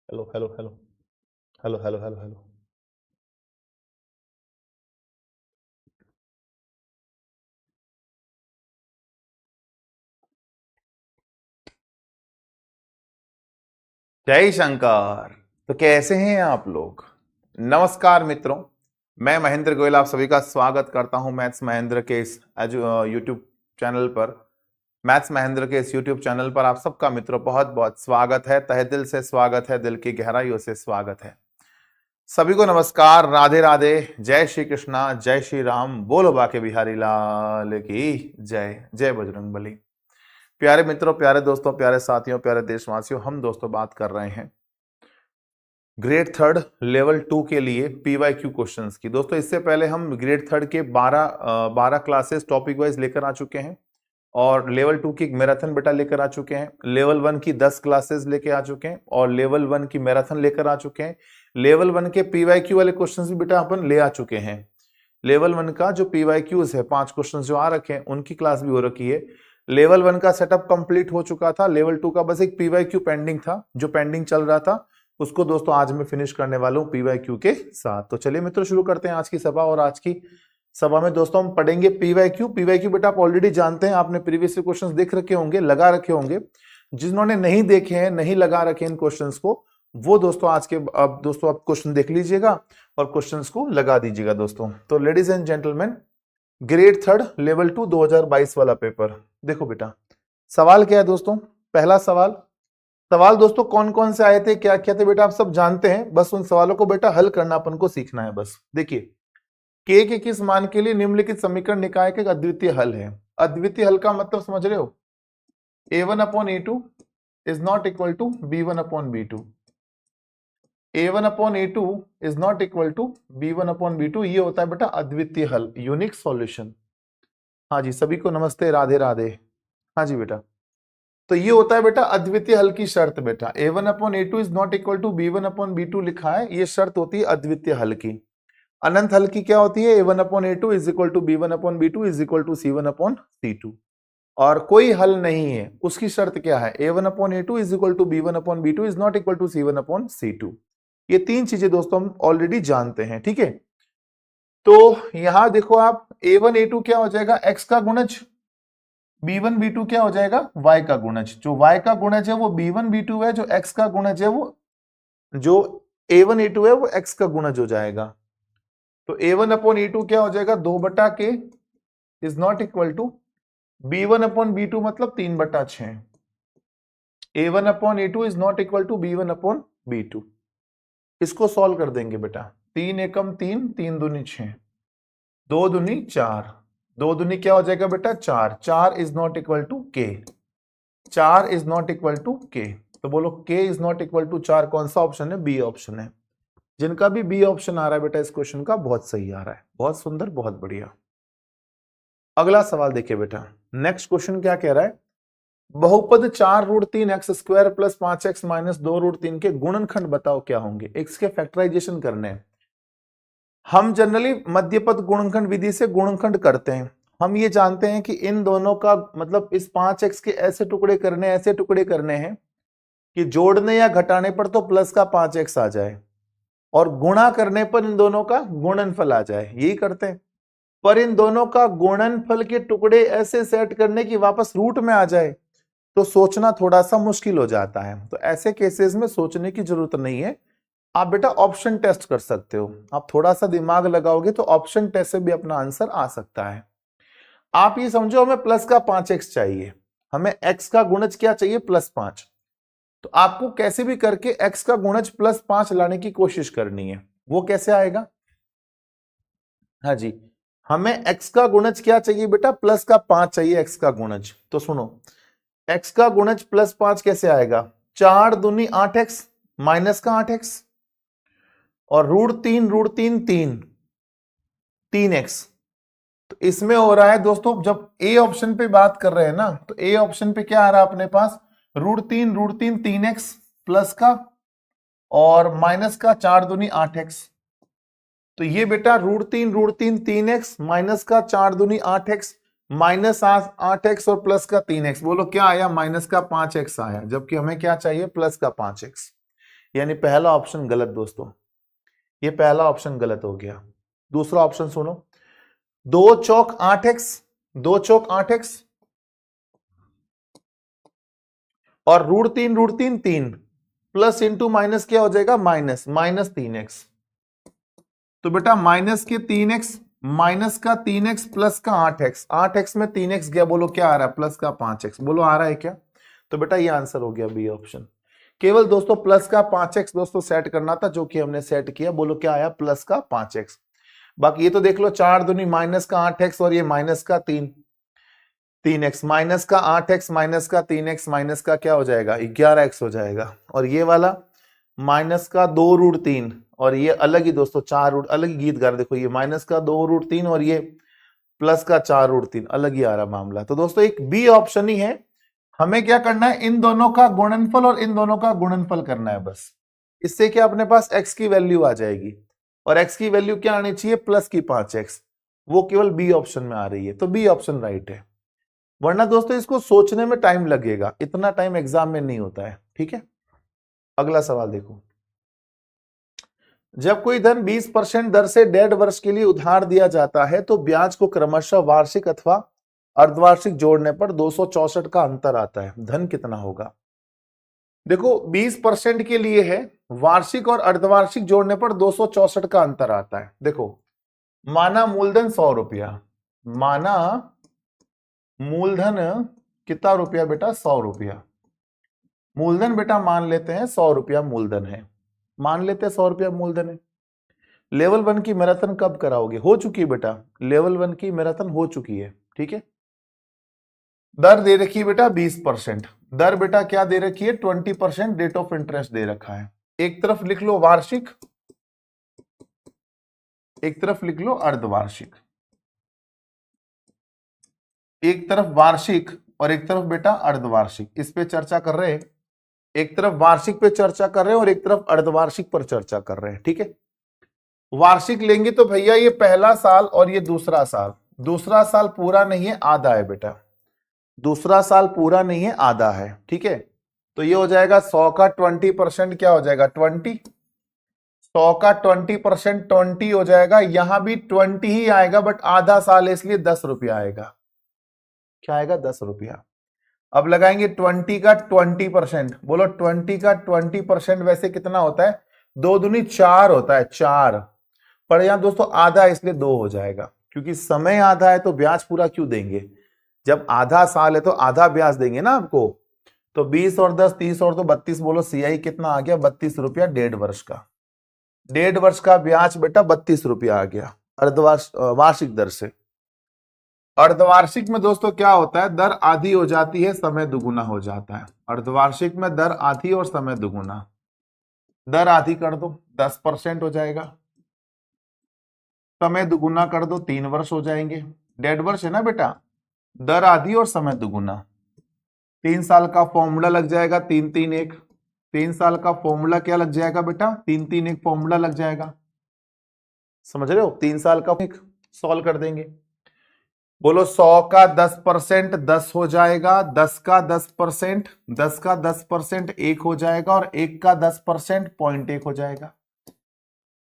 Hello hello hello hello hello hello hello. जय शंकर। तो कैसे हैं आप लोग? नमस्कार मित्रों, मैं महेंद्र गोयल आप सभी का स्वागत करता हूं मैथ्स महेंद्र के इस यूट्यूब चैनल पर। मैथ्स महेंद्र के इस यूट्यूब चैनल पर आप सबका मित्रों बहुत बहुत स्वागत है, तहे दिल से स्वागत है, दिल की गहराइयों से स्वागत है। सभी को नमस्कार, राधे राधे, जय श्री कृष्णा, जय श्री राम, बोलो बाके बिहारी लाल की जय, जय बजरंगबली। प्यारे मित्रों, प्यारे दोस्तों, प्यारे साथियों, प्यारे देशवासियों, हम दोस्तों बात कर रहे हैं ग्रेड थर्ड लेवल 2 के लिए पीवाईक्यू क्वेश्चंस की। दोस्तों इससे पहले हम ग्रेड थर्ड के 12 क्लासेस टॉपिक वाइज लेकर आ चुके हैं और लेवल 2 की मैराथन बेटा लेकर आ चुके हैं। लेवल 1 की 10 क्लासेस लेकर आ चुके हैं और लेवल 1 की मैराथन लेकर आ चुके हैं। लेवल 1 के पीवाईक्यू वाले क्वेश्चंस भी बेटा अपन ले आ चुके हैं। लेवल 1 का जो पीवाईक्यूज है 5 क्वेश्चन जो आ रखे हैं उनकी क्लास भी हो रखी है। लेवल 1 का सेटअप कंप्लीट हो चुका था। लेवल 2 का बस एक पीवाईक्यू पेंडिंग था, जो पेंडिंग चल रहा था उसको दोस्तों आज मैं फिनिश करने वाला हूं पीवाईक्यू के साथ। तो चलिए मित्रों शुरू करते हैं आज की सभा। और आज की सभा में दोस्तों हम पढ़ेंगे पीवाईक्यू। पीवाईक्यू बेटा आप ऑलरेडी जानते हैं, आपने प्रीवियस क्वेश्चंस देख रखे होंगे, लगा रखे होंगे। जिन्होंने नहीं देखे हैं, नहीं लगा रखे इन क्वेश्चंस को, वो दोस्तों आज के अब दोस्तों आप क्वेश्चन देख लीजिएगा और क्वेश्चंस को लगा दीजिएगा दोस्तों। तो ladies and gentleman, grade third level 2 2022 वाला पेपर देखो बेटा। सवाल क्या है दोस्तों? पहला सवाल दोस्तों कौन कौन से आए थे, क्या क्या थे बेटा आप सब जानते हैं। बस उन सवालों को बेटा हल करना अपन को सीखना है। बस देखिए, के किस मान के लिए निम्नलिखित समीकरण निकाय का अद्वितीय हल है। अद्वितीय हल का मतलब समझ रहे हो? a1/a2 is not equal to b1/b2। a1/a2 is not equal to b1/b2। ये होता है बेटा अद्वितीय हल, यूनिक सॉल्यूशन। हाँ जी, सभी को नमस्ते, राधे राधे। हाँ जी बेटा, तो ये होता है बेटा अद्वितीय हल की शर्त। बेटा a1/a2 is not equal to b1/b2 लिखा है, ये शर्त होती है अद्वितीय हल की। अनंत हल की क्या होती है? a1/a2 is equal to b1/b2 is equal to c1/c2। और कोई हल नहीं है, उसकी शर्त क्या है? a1/a2 is equal to b1/b2 is not equal to c1/c2। ये तीन चीजें दोस्तों हम ऑलरेडी जानते हैं, ठीक है। तो यहां देखो आप, a1 a2 क्या हो जाएगा? x का गुणज, b1 b2 क्या हो जाएगा? y का गुणज। जो y का गुणज है वो b1 b2 है, जो x का गुणज है वो, जो a1 a2 है वो x का गुणज हो जाएगा। तो a1/a2 क्या हो जाएगा? 2/k is not equal to b1/b2 मतलब 3/6। a1/a2 is not equal to b1/b2। इसको सॉल्व कर देंगे बेटा। 3 एकम 3, 3 दूनी 6, 2 दूनी 4, 2 दूनी क्या हो जाएगा बेटा? 4। 4 is not equal to k। 4 is not equal to k। तो बोलो k is not equal to 4 कौन सा ऑप्शन है? बी ऑप्शन है। जिनका भी बी ऑप्शन आ रहा है बेटा इस क्वेश्चन का, बहुत सही आ रहा है, बहुत सुंदर, बहुत बढ़िया। अगला सवाल देखिए बेटा, नेक्स्ट क्वेश्चन क्या कह रहा है? बहुपद 4√3x² प्लस 5x माइनस 2√3 के गुणनखंड बताओ क्या होंगे। x के फैक्टराइजेशन करने हैं। हम जनरली मध्यपद गुणनखंड विधि से गुणनखंड करते हैं। हम ये जानते हैं कि इन दोनों का मतलब इस 5x के ऐसे टुकड़े करने, ऐसे टुकड़े करने हैं कि जोड़ने या घटाने पर तो प्लस का 5x आ जाए और गुणा करने पर इन दोनों का गुणनफल आ जाए, यही करते हैं। पर इन दोनों का गुणनफल के टुकड़े ऐसे सेट करने की वापस रूट में आ जाए तो सोचना थोड़ा सा मुश्किल हो जाता है। तो ऐसे केसेस में सोचने की जरूरत नहीं है, आप बेटा ऑप्शन टेस्ट कर सकते हो। आप थोड़ा सा दिमाग लगाओगे तो ऑप्शन टेस्ट से भी अपना आंसर आ सकता है। आप ये समझो हमें प्लस का 5x चाहिए, हमें x का गुणज क्या चाहिए? +5। तो आपको कैसे भी करके x का गुणज +5 लाने की कोशिश करनी है। वो कैसे आएगा? हाँ जी, हमें x का गुणज क्या चाहिए बेटा? प्लस का 5 चाहिए x का गुणज। तो सुनो, x का गुणज +5 कैसे आएगा? 4 दूनी 8x माइनस का 8x और √3 3x। तो इसमें हो रहा है दोस्तों, जब ए ऑप्शन पे बात कर रहे हैं ना, तो ए ऑप्शन पे क्या आ रहा है अपने पास? √3 3x प्लस का और माइनस का 4 दूनी 8x। तो ये बेटा √3 3x माइनस का 4 दूनी 8x माइनस 8x और प्लस का 3x, बोलो क्या आया? माइनस का 5x आया, जबकि हमें क्या चाहिए? प्लस का 5x। यानी पहला ऑप्शन गलत दोस्तों, ये पहला ऑप्शन गलत हो गया। दूसरा ऑप्शन सुनो, 2 चौक 8x, 2 चौक 8x और √3 3 प्लस इंटू माइनस क्या हो जाएगा, माइनस, माइनस 3x। तो बेटा माइनस के 3x, माइनस का 3x प्लस का 8x, 8x में 3x गया, बोलो क्या आ रहा है, प्लस का 5x, बोलो आ रहा है क्या? तो बेटा ये आंसर हो गया बी ऑप्शन। केवल दोस्तों प्लस का 5x दोस्तों सेट करना था, जो कि हमने सेट किया, बोलो क्या आया, प्लस का 5x। बाकी ये तो देख लो, 4 दूनी माइनस का 8x और ये माइनस का 3x, माइनस का 8x माइनस का 3x माइनस का क्या हो जाएगा, 11x हो जाएगा। और ये वाला माइनस का 2√3 और ये अलग ही दोस्तों 4 अलग ही गीत गा रहे, देखो ये माइनस का 2√3 और ये प्लस का 4√3, अलग ही आ रहा मामला। तो दोस्तों एक बी ऑप्शन ही है। हमें क्या करना है, इन दोनों का गुणनफल और इन दोनों का गुणनफल करना है बस। इससे क्या अपने पास x की वैल्यू आ जाएगी, और x की वैल्यू क्या आनी चाहिए, प्लस की 5x, वो केवल बी ऑप्शन में आ रही है, तो बी ऑप्शन राइट है। वरना दोस्तों इसको सोचने में टाइम लगेगा, इतना टाइम एग्जाम में नहीं होता है, ठीक है। अगला सवाल देखो, जब कोई धन 20% दर से 1.5 वर्ष के लिए उधार दिया जाता है तो ब्याज को क्रमशः वार्षिक अथवा अर्धवार्षिक जोड़ने पर 264 का अंतर आता है, धन कितना होगा? देखो 20% के लिए है, वार्षिक और अर्धवार्षिक जोड़ने पर 264 का अंतर आता है। देखो माना मूलधन 100 रुपया, माना मूलधन कितना रुपया बेटा, 100 रुपया। मूलधन बेटा मान लेते हैं 100 रुपया मूलधन है, मान लेते हैं 100 रुपया मूलधन है। लेवल 1 की मैराथन कब कराओगे? हो चुकी है बेटा, लेवल 1 की मैराथन हो चुकी है, ठीक है। दर दे रखी है बेटा 20%, दर बेटा क्या दे रखी है, 20% रेट ऑफ इंटरेस्ट दे रखा है। एक तरफ लिख लो वार्षिक, एक तरफ लिख लो अर्धवार्षिक, एक तरफ वार्षिक और एक तरफ बेटा अर्धवार्षिक, इस पे चर्चा कर रहे हैं। एक तरफ वार्षिक पे चर्चा कर रहे हैं और एक तरफ अर्धवार्षिक पर चर्चा कर रहे हैं, ठीक है। वार्षिक लेंगे तो भैया ये पहला साल और ये दूसरा साल, दूसरा साल पूरा नहीं है, आधा है बेटा, दूसरा साल पूरा नहीं है, आधा है, ठीक है। तो ये हो जाएगा 100 का 20% क्या हो जाएगा, 20, 100 का 20% 20 हो जाएगा, यहां भी 20 ही आएगा, बट आधा साल है इसलिए 10 रुपया आएगा। क्या आएगा, 10 रुपया। अब लगाएंगे 20 का 20%, बोलो 20 का 20% वैसे कितना होता है, 2 दूनी 4 होता है, 4, पर यहां दोस्तों आधा है इसलिए 2 हो जाएगा, क्योंकि समय आधा है तो ब्याज पूरा क्यों देंगे, जब आधा साल है तो आधा ब्याज देंगे ना आपको। तो 20 और 10 30 और तो 32, बोलो सीआई कितना आ गया, 32 रुपया 1.5 वर्ष का, 1.5 वर्ष का ब्याज बेटा 32 रुपया आ गया वार्षिक दर से। अर्धवार्षिक में दोस्तों क्या होता है, दर आधी हो जाती है, समय दुगुना हो जाता है। अर्धवार्षिक में दर आधी और समय दुगुना, दर आधी कर दो 10% हो जाएगा, समय दुगुना कर दो 3 वर्ष हो जाएंगे, 1.5 वर्ष है ना बेटा, दर आधी और समय दुगुना, 3 साल का फॉर्मूला लग जाएगा 3 3 1, 3 साल का फॉर्मूला क्या लग जाएगा बेटा, 3 3 1 फॉर्मूला लग जाएगा, समझ रहे हो, 3 साल का सॉल्व कर देंगे। बोलो 100 का 10% 10 हो जाएगा, 10 का 10%, 10 का 10% 1 हो जाएगा और 1 का 10% 0.1 हो जाएगा।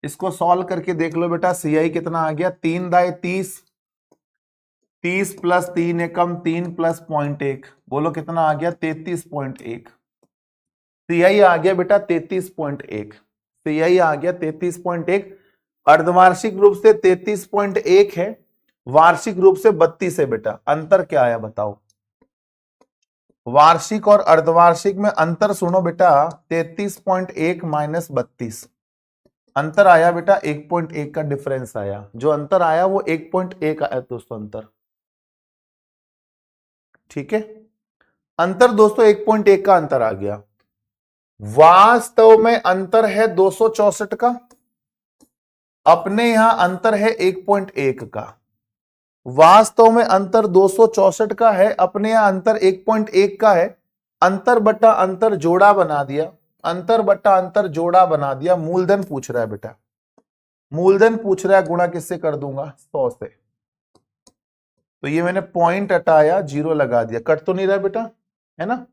इसको सॉल्व करके देख लो बेटा, सीआई कितना आ गया, 3 दाए 30, 30 प्लस 3 एकम 3 प्लस 0.1, बोलो कितना आ गया, 33.1। सीआई आ गया बेटा 33.1, सीआई आ गया 33.1। अर्धवार्षिक रूप से 33.1 है, वार्षिक रूप से 32 है बेटा, अंतर क्या आया बताओ, वार्षिक और अर्धवार्षिक में अंतर सुनो बेटा, 33.1 माइनस 32, अंतर आया बेटा 1.1 का डिफरेंस आया, जो अंतर आया वो 1.1 आया दोस्तों अंतर, ठीक है। अंतर दोस्तों 1.1 का अंतर आ गया, वास्तव में अंतर है 264 का, अपने यहां अंतर है 1.1 का, वास्तव में अंतर 264 का है, अपने यहां अंतर 1.1 का है, अंतर बट्टा अंतर जोड़ा बना दिया, अंतर बट्टा अंतर जोड़ा बना दिया, मूलधन पूछ रहा है बेटा, मूलधन पूछ रहा है, गुणा किससे कर दूंगा, 100 से, तो ये मैंने पॉइंट हटाया, 0 लगा दिया, कट तो नहीं रहा बेटा, है ना।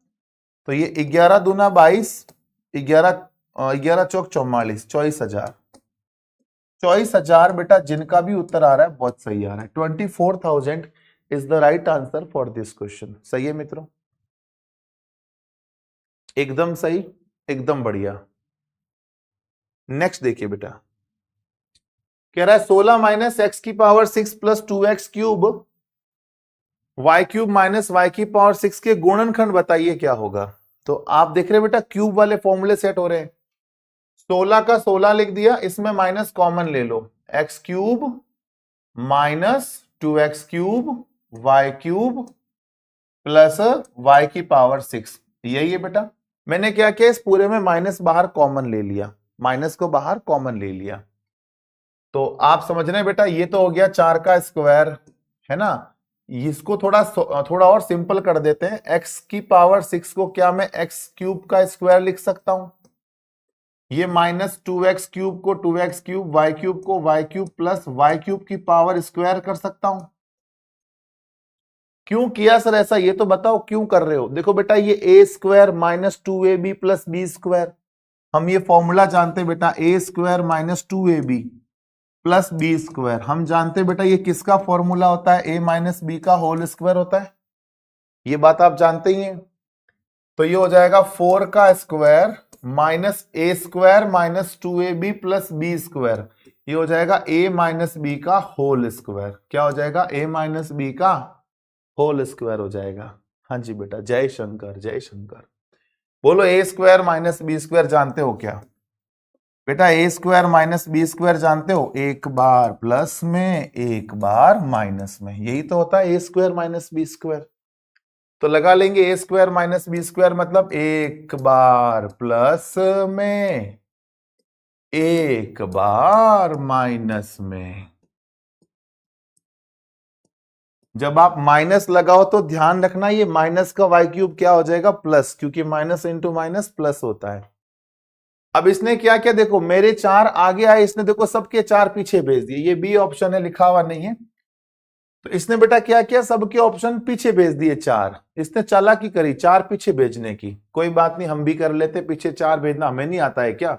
तो ये 11 दूना 22, 11 11 चौक 44, 24,000। 24,000 बेटा जिनका भी उत्तर आ रहा है बहुत सही आ रहा है। 24,000 is the right answer for this question. सही है मित्रों, एकदम सही, एकदम बढ़िया। नेक्स्ट देखिए बेटा, कह रहा है 16 माइनस एक्स की power 6 plus 2x cube y cube minus y की पावर 6 के गुणनखंड बताइए क्या होगा। तो आप देख रहे हैं बेटा क्यूब वाले फॉर्मूले सेट हो रहे हैं। 16 का 16 लिख दिया, इसमें माइनस कॉमन ले लो, x cube minus 2x cube y cube plus y की पावर 6, यही है बेटा। मैंने क्या किया, इस पूरे में माइनस बाहर कॉमन ले लिया, माइनस को बाहर कॉमन ले लिया। तो आप समझ रहे हैं बेटा, ये तो हो गया 4 का स्क्वायर, है ना। इसको थोड़ा और सिंपल कर देते हैं। एक्स की पावर 6 को क्या मैं एक्स क्यूब का स्क्वायर लिख सकता हूं। ये माइनस 2x क्यूब को 2x क्यूब, वाई क्यूब को y cube plus y cube की पावर स्क्वायर कर सकता हूं। क्यों किया सर ऐसा, ये तो बताओ क्यों कर रहे हो। देखो बेटा ये a square minus 2ab plus b square, हम ये फॉर्मूला जानते हैं बेटा, a square minus 2ab plus b square. हम जानते हैं बेटा ये किसका फॉर्मूला होता है, ए माइनस बी का होल स्क्वायर होता है, ये बात आप जानते ही हैं। तो ये हो जाएगा 4 का square minus a square minus 2ab plus b square, ये हो जाएगा ए माइनस बी का होल स्क्वायर। क्या हो जाएगा, ए माइनस बी का होल स्क्वायर हो जाएगा। हाँ जी बेटा, जय शंकर जय शंकर। बोलो ए स्क्वायर माइनस बी स्क्वायर जानते हो क्या बेटा, a square minus B square जानते हो, एक बार प्लस में एक बार माइनस में, यही तो होता है ए स्क्वायर माइनस बी स्क्वायर। तो लगा लेंगे ए स्क्वायर माइनस बी स्क्वायर मतलब एक बार प्लस में एक बार माइनस में। जब आप माइनस लगाओ तो ध्यान रखना ये माइनस का वाई क्यूब क्या हो जाएगा, प्लस, क्योंकि माइनस इंटू माइनस प्लस होता है। अब इसने क्या किया, देखो मेरे 4 आगे आए, इसने देखो सबके 4 पीछे भेज दिए, ये बी ऑप्शन है, लिखा हुआ नहीं है। तो इसने बेटा क्या किया, सबके ऑप्शन पीछे भेज दिए 4। इसने चालाकी करी 4 पीछे भेजने की। कोई बात नहीं, हम भी कर लेते, पीछे 4 भेजना हमें नहीं आता है क्या।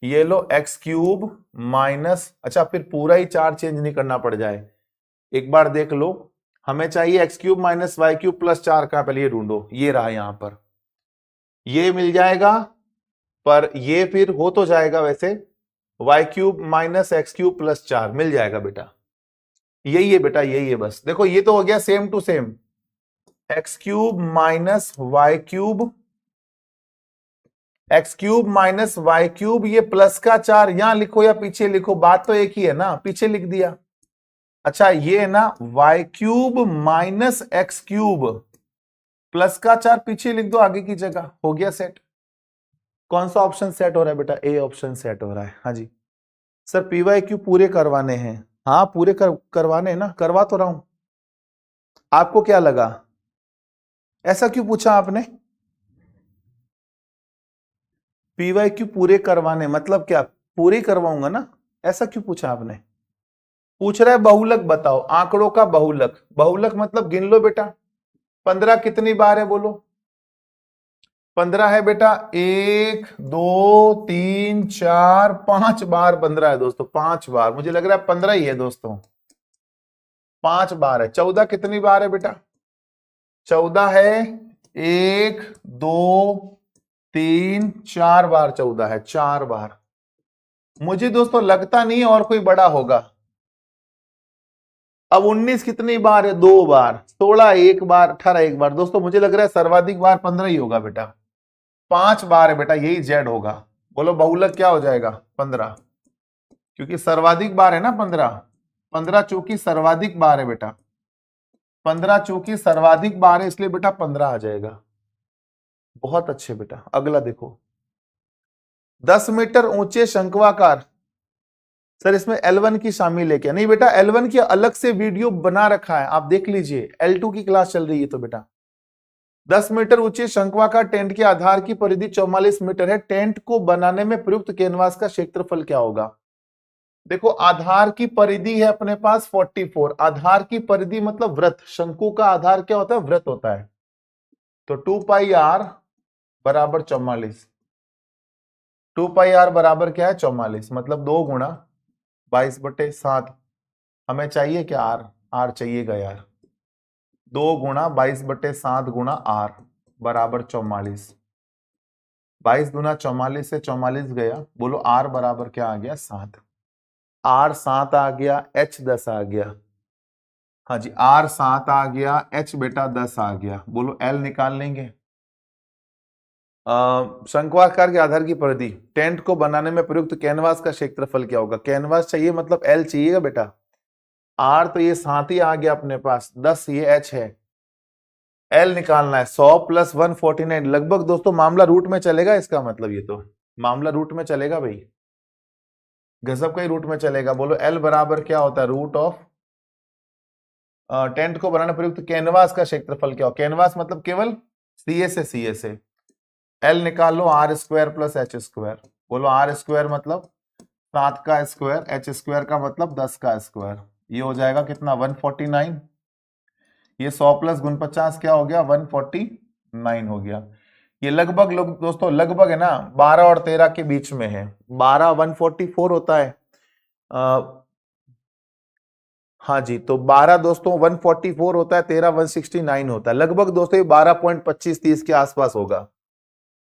ये लो एक्स क्यूब माइनस, अच्छा फिर पूरा ही 4 चेंज नहीं करना पड़ जाए, एक बार देख लो। हमें चाहिए x cube minus y cube plus 4 का, पहले ये ढूंढो, ये रहा यहां पर, ये मिल जाएगा। पर ये फिर हो तो जाएगा वैसे, y cube minus x cube plus 4 मिल जाएगा बेटा, यही है बेटा, यही है बस। देखो ये तो हो गया same to same, x cube minus y cube, x cube minus y cube, ये प्लस का 4 यहां लिखो या पीछे लिखो, बात तो एक ही है ना, पीछे लिख दिया। अच्छा ये है ना y cube minus x cube plus का 4 पीछे लिख दो आगे की जगह, हो गया सेट। कौन सा ऑप्शन सेट हो रहा है बेटा, ए ऑप्शन सेट हो रहा है। हाँ जी सर, पीवाई क्यू पूरे करवाने हैं, हाँ पूरे करवाने हैं ना, करवा तो रहा हूं। आपको क्या लगा, ऐसा क्यों पूछा आपने, पीवाई क्यू पूरे करवाने मतलब क्या, पूरे करवाऊंगा ना, ऐसा क्यों पूछा आपने। पूछ रहा है बहुलक बताओ, आंकड़ों का बहुलक, बहुलक मतलब गिन लो बेटा, 15 कितनी बार है बोलो, 15 है बेटा, 1 2 3 4 5 बार 15 है दोस्तों, 5 बार, मुझे लग रहा है 15 ही है दोस्तों, 5 बार है। 14 कितनी बार है बेटा, 14 है, 1 2 3 4 बार 14 है, 4 बार। मुझे दोस्तों लगता नहीं और कोई बड़ा होगा। अब 19 कितनी बार है, 2 बार, 16 एक बार, 18 एक बार। दोस्तों मुझे लग रहा है सर्वाधिक बार 15 ही होगा बेटा, 5 बार है बेटा, यही जेड होगा। बोलो बहुलक क्या हो जाएगा, 15, क्योंकि सर्वाधिक बार है ना 15, 15 चूंकि सर्वाधिक बार है बेटा, 15 चूंकि सर्वाधिक बार है इसलिए बेटा 15 आ जाएगा। बहुत अच्छे बेटा, अगला देखो, 10 मीटर ऊंचे शंक्वाकार, सर इसमें L1 की शामिल है क्या, नहीं बेटा L1 की अलग से वीडियो बना रखा है, आप देख लीजिए, L2 की क्लास चल रही है। तो बेटा 10 मीटर ऊंचे शंक्वाकार टेंट के आधार की परिधि 44 मीटर है, टेंट को बनाने में प्रयुक्त कैनवास का क्षेत्रफल क्या होगा। देखो आधार की परिधि है अपने पास 44, आधार की परिधि मतलब वृत्त, शंकु का आधार क्या होता है, वृत्त होता है। तो 2 पाई r बराबर 44, 2πr बराबर क्या है 44, मतलब 2 गुणा 22/7। हमें चाहिए क्या r चाहिएगा यार। 2 गुणा 22/7 गुणा r बराबर 44। 22 गुना 44 से 44 गया, बोलो r बराबर क्या आ गया 7। r 7 आ गया, h 10 आ गया। हाँ जी, r 7 आ गया, h बेटा 10 आ गया। बोलो l निकाल लेंगे। शंक्वाकार के आधार की परिधि, टेंट को बनाने में प्रयुक्त कैनवास का क्षेत्रफल क्या होगा। कैनवास चाहिए मतलब l चाहिएगा बेटा। r तो ये 7 ही आ गया अपने पास, 10 ये h है। l निकालना है 100 + 149। लगभग दोस्तों मामला रूट में चलेगा, इसका मतलब ये तो मामला रूट में चलेगा भाई, गजब का ही रूट में चलेगा। बोलो l बराबर क्या होता है, रूट ऑफ टेंट को बनाने प्रयुक्त कैनवास का क्षेत्रफल क्या हो। कैनवास मतलब केवल CA से CA से। L निकाल लो, r² + h²। बोलो r² मतलब 7 का स्क्वायर, h² का मतलब 10 का स्क्वायर। ये हो जाएगा कितना 149। ये 100 + 49 क्या हो गया 149 हो गया। ये लगभग लोग दोस्तों लगभग है ना 12 और 13 के बीच में है। 12 144 होता है। हाँ जी, तो 12 दोस्तों 144 होता है, 13 169 होता है। लगभग दोस्तों ये 12.25-30 के आसपास होगा।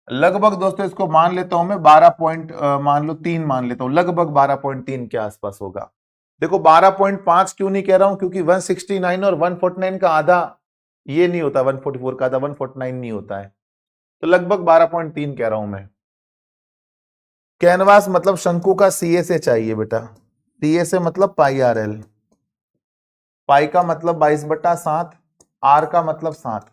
लगभग दोस्तों इसको मान लेता हूं मैं 12.3 मान लेता हूं, लगभग 12.3 के आसपास होगा। देखो 12.5 क्यों नहीं कह रहा हूं, क्योंकि 169 और 149 का आधा ये नहीं होता, 144 का आधा 149 नहीं होता है, तो लगभग 12.3 कह रहा हूं मैं। कैनवास मतलब शंकु का CA से चाहिए बेटा। CA से मतलब πrl। पाई का मतलब 22/7, r का मतलब 7,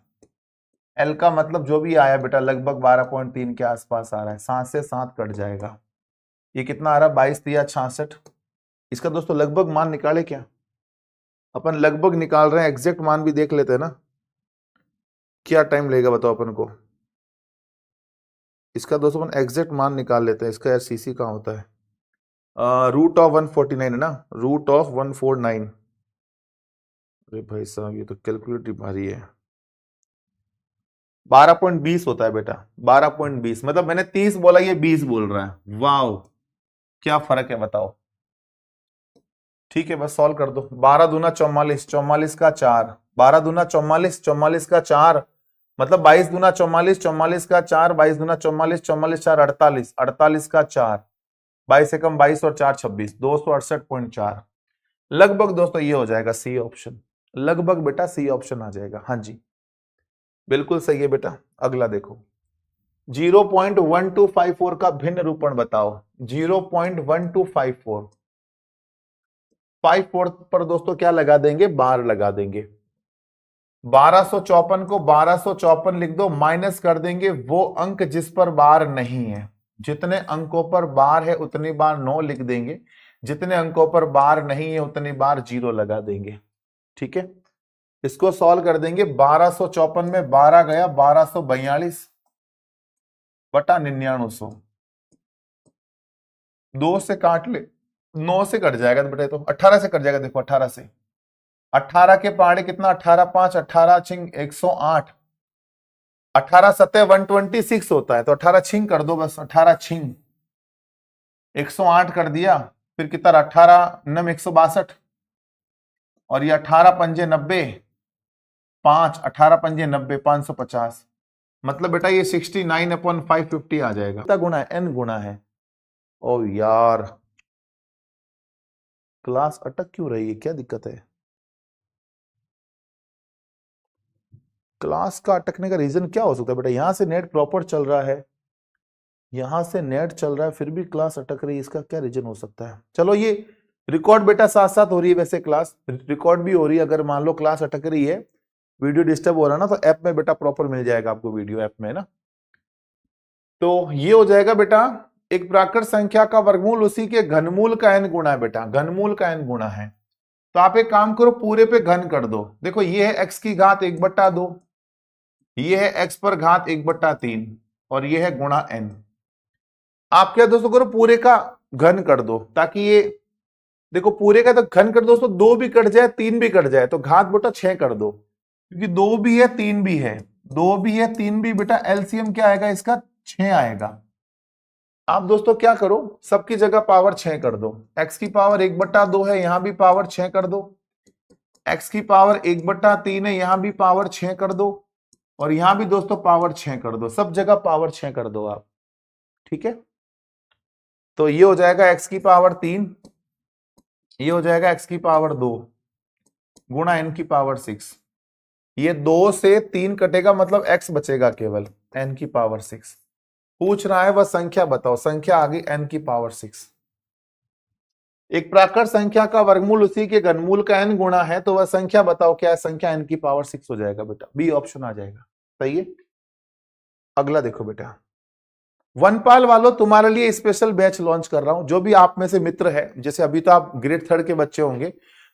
l का मतलब जो भी आया बेटा लगभग 12.3 के आसपास आ रहा है। 7 से 7 कट जाएगा, ये कितना आ रहा है 22 या 66। इसका दोस्तों लगभग मान निकाले क्या, अपन लगभग निकाल रहे हैं, एग्जैक्ट मान भी देख लेते हैं ना। क्या टाइम लगेगा बताओ अपन को इसका। दोस्तों अपन एग्जैक्ट मान निकाल लेते हैं इसका। यार CC कहाँ होता है, रूट ऑफ 149 है ना, रूट ऑफ 149। अरे भाई साहब ये तो कैलकुलेटर भारी है। 12.20 होता है बेटा, 12.20 मतलब मैंने 30 बोला, ये 20 बोल रहा है। वाओ क्या फर्क है बताओ। ठीक है बस सॉल्व कर दो। 12 दूना 44, 44 का 4, 12 दूना 44, 44 का 4 मतलब 22 दूना 44, 44 का 4, 22 दूना 44, 44 4 48, 48 का 4, 22 एकम 22 और 4 26, 268.4। लगभग दोस्तों ये हो जाएगा C ऑप्शन, लगभग बेटा C ऑप्शन आ जाएगा। हाँ जी बिल्कुल सही है बेटा। अगला देखो 0.1254 का भिन्न रूपण बताओ। 0.1254 54 पर दोस्तों क्या लगा देंगे, बार लगा देंगे। 1254 को 1254 लिख दो, माइनस कर देंगे वो अंक जिस पर बार नहीं है। जितने अंकों पर बार है उतनी बार 9 लिख देंगे, जितने अंकों पर बार नहीं है उतनी बार 0 लगा देंगे। ठीक है इसको सॉल्व कर देंगे। 1254 में 12 गया 1242 बटा 9900, 2 से काट ले, 9 से कट जाएगा तो बेटा तो 18 से कट जाएगा। देखो 18 से, 18 के पहाड़े कितना 18 5, 18 छिंग 108, 18 सतह 126 होता है, तो 18 छिंग कर दो बस, 18 छिंग 108 कर दिया। फिर कितना 18 नम 162 और ये 18 पंजे 90, 5 18 पंजे 90, 550। मतलब बेटा ये 69/550 आ जाएगा। कितना गुना है, n गुना है। ओ यार क्लास अटक क्यों रही है, क्या दिक्कत है। क्लास का अटकने का रीजन क्या हो सकता है बेटा। यहां से नेट प्रॉपर चल रहा है, यहां से नेट चल रहा है, फिर भी क्लास अटक रही है, इसका क्या रीजन हो सकता है। चलो ये रिकॉर्ड बेटा साथ साथ हो रही है, वैसे क्लास रिकॉर्ड भी हो रही है। अगर मान लो क्लास अटक रही है, वीडियो डिस्टर्ब हो रहा है ना, तो ऐप में बेटा प्रॉपर मिल जाएगा आपको वीडियो, ऐप में ना। तो ये हो जाएगा बेटा एक प्राकृत संख्या का वर्गमूल उसी के घनमूल का n गुना है बेटा, घनमूल का n गुना है। तो आप एक काम करो पूरे पे घन कर दो। देखो ये है x की घात 1/2, ये है x पर घात 1/3 और ये है गुणा n। आप क्या दोस्तों करो पूरे का घन कर दो, ताकि ये देखो पूरे का तो घन कर दो दोस्तों, 2 भी कट जाए 3 भी कट जाए तो घात बेटा 6 कर दो, क्योंकि 2 भी है 3 भी है, 2 भी है 3 भी बेटा एलसीएम क्या आएगा इसका 6 आएगा। आप दोस्तों क्या करो, सबकी जगह पावर 6 कर दो। x की पावर 1/2 है, यहां भी पावर 6 कर दो। x की पावर 1/3 है, यहां भी पावर 6 कर दो। और यहां भी दोस्तों पावर 6 कर दो, सब जगह पावर 6 कर दो आप। ठीक है, तो ये हो जाएगा x की पावर 3, ये हो जाएगा x की पावर 2 गुणा n की पावर 6। ये 2 से 3 कटेगा, मतलब x बचेगा केवल n की पावर 6। पूछ रहा है वह संख्या बताओ, संख्या आ गई n की पावर 6। एक प्राकृत संख्या का वर्गमूल उसी के घनमूल का n गुणा है, तो वह संख्या बताओ क्या है, संख्या n की पावर 6 हो जाएगा बेटा, बी ऑप्शन आ जाएगा। सही है। अगला देखो बेटा, वनपाल वालों तुम्हारे लिए स्पेशल बैच लॉन्च कर रहा हूं। जो भी आप में से मित्र है, जैसे अभी तो आप ग्रेड 3 के बच्चे होंगे,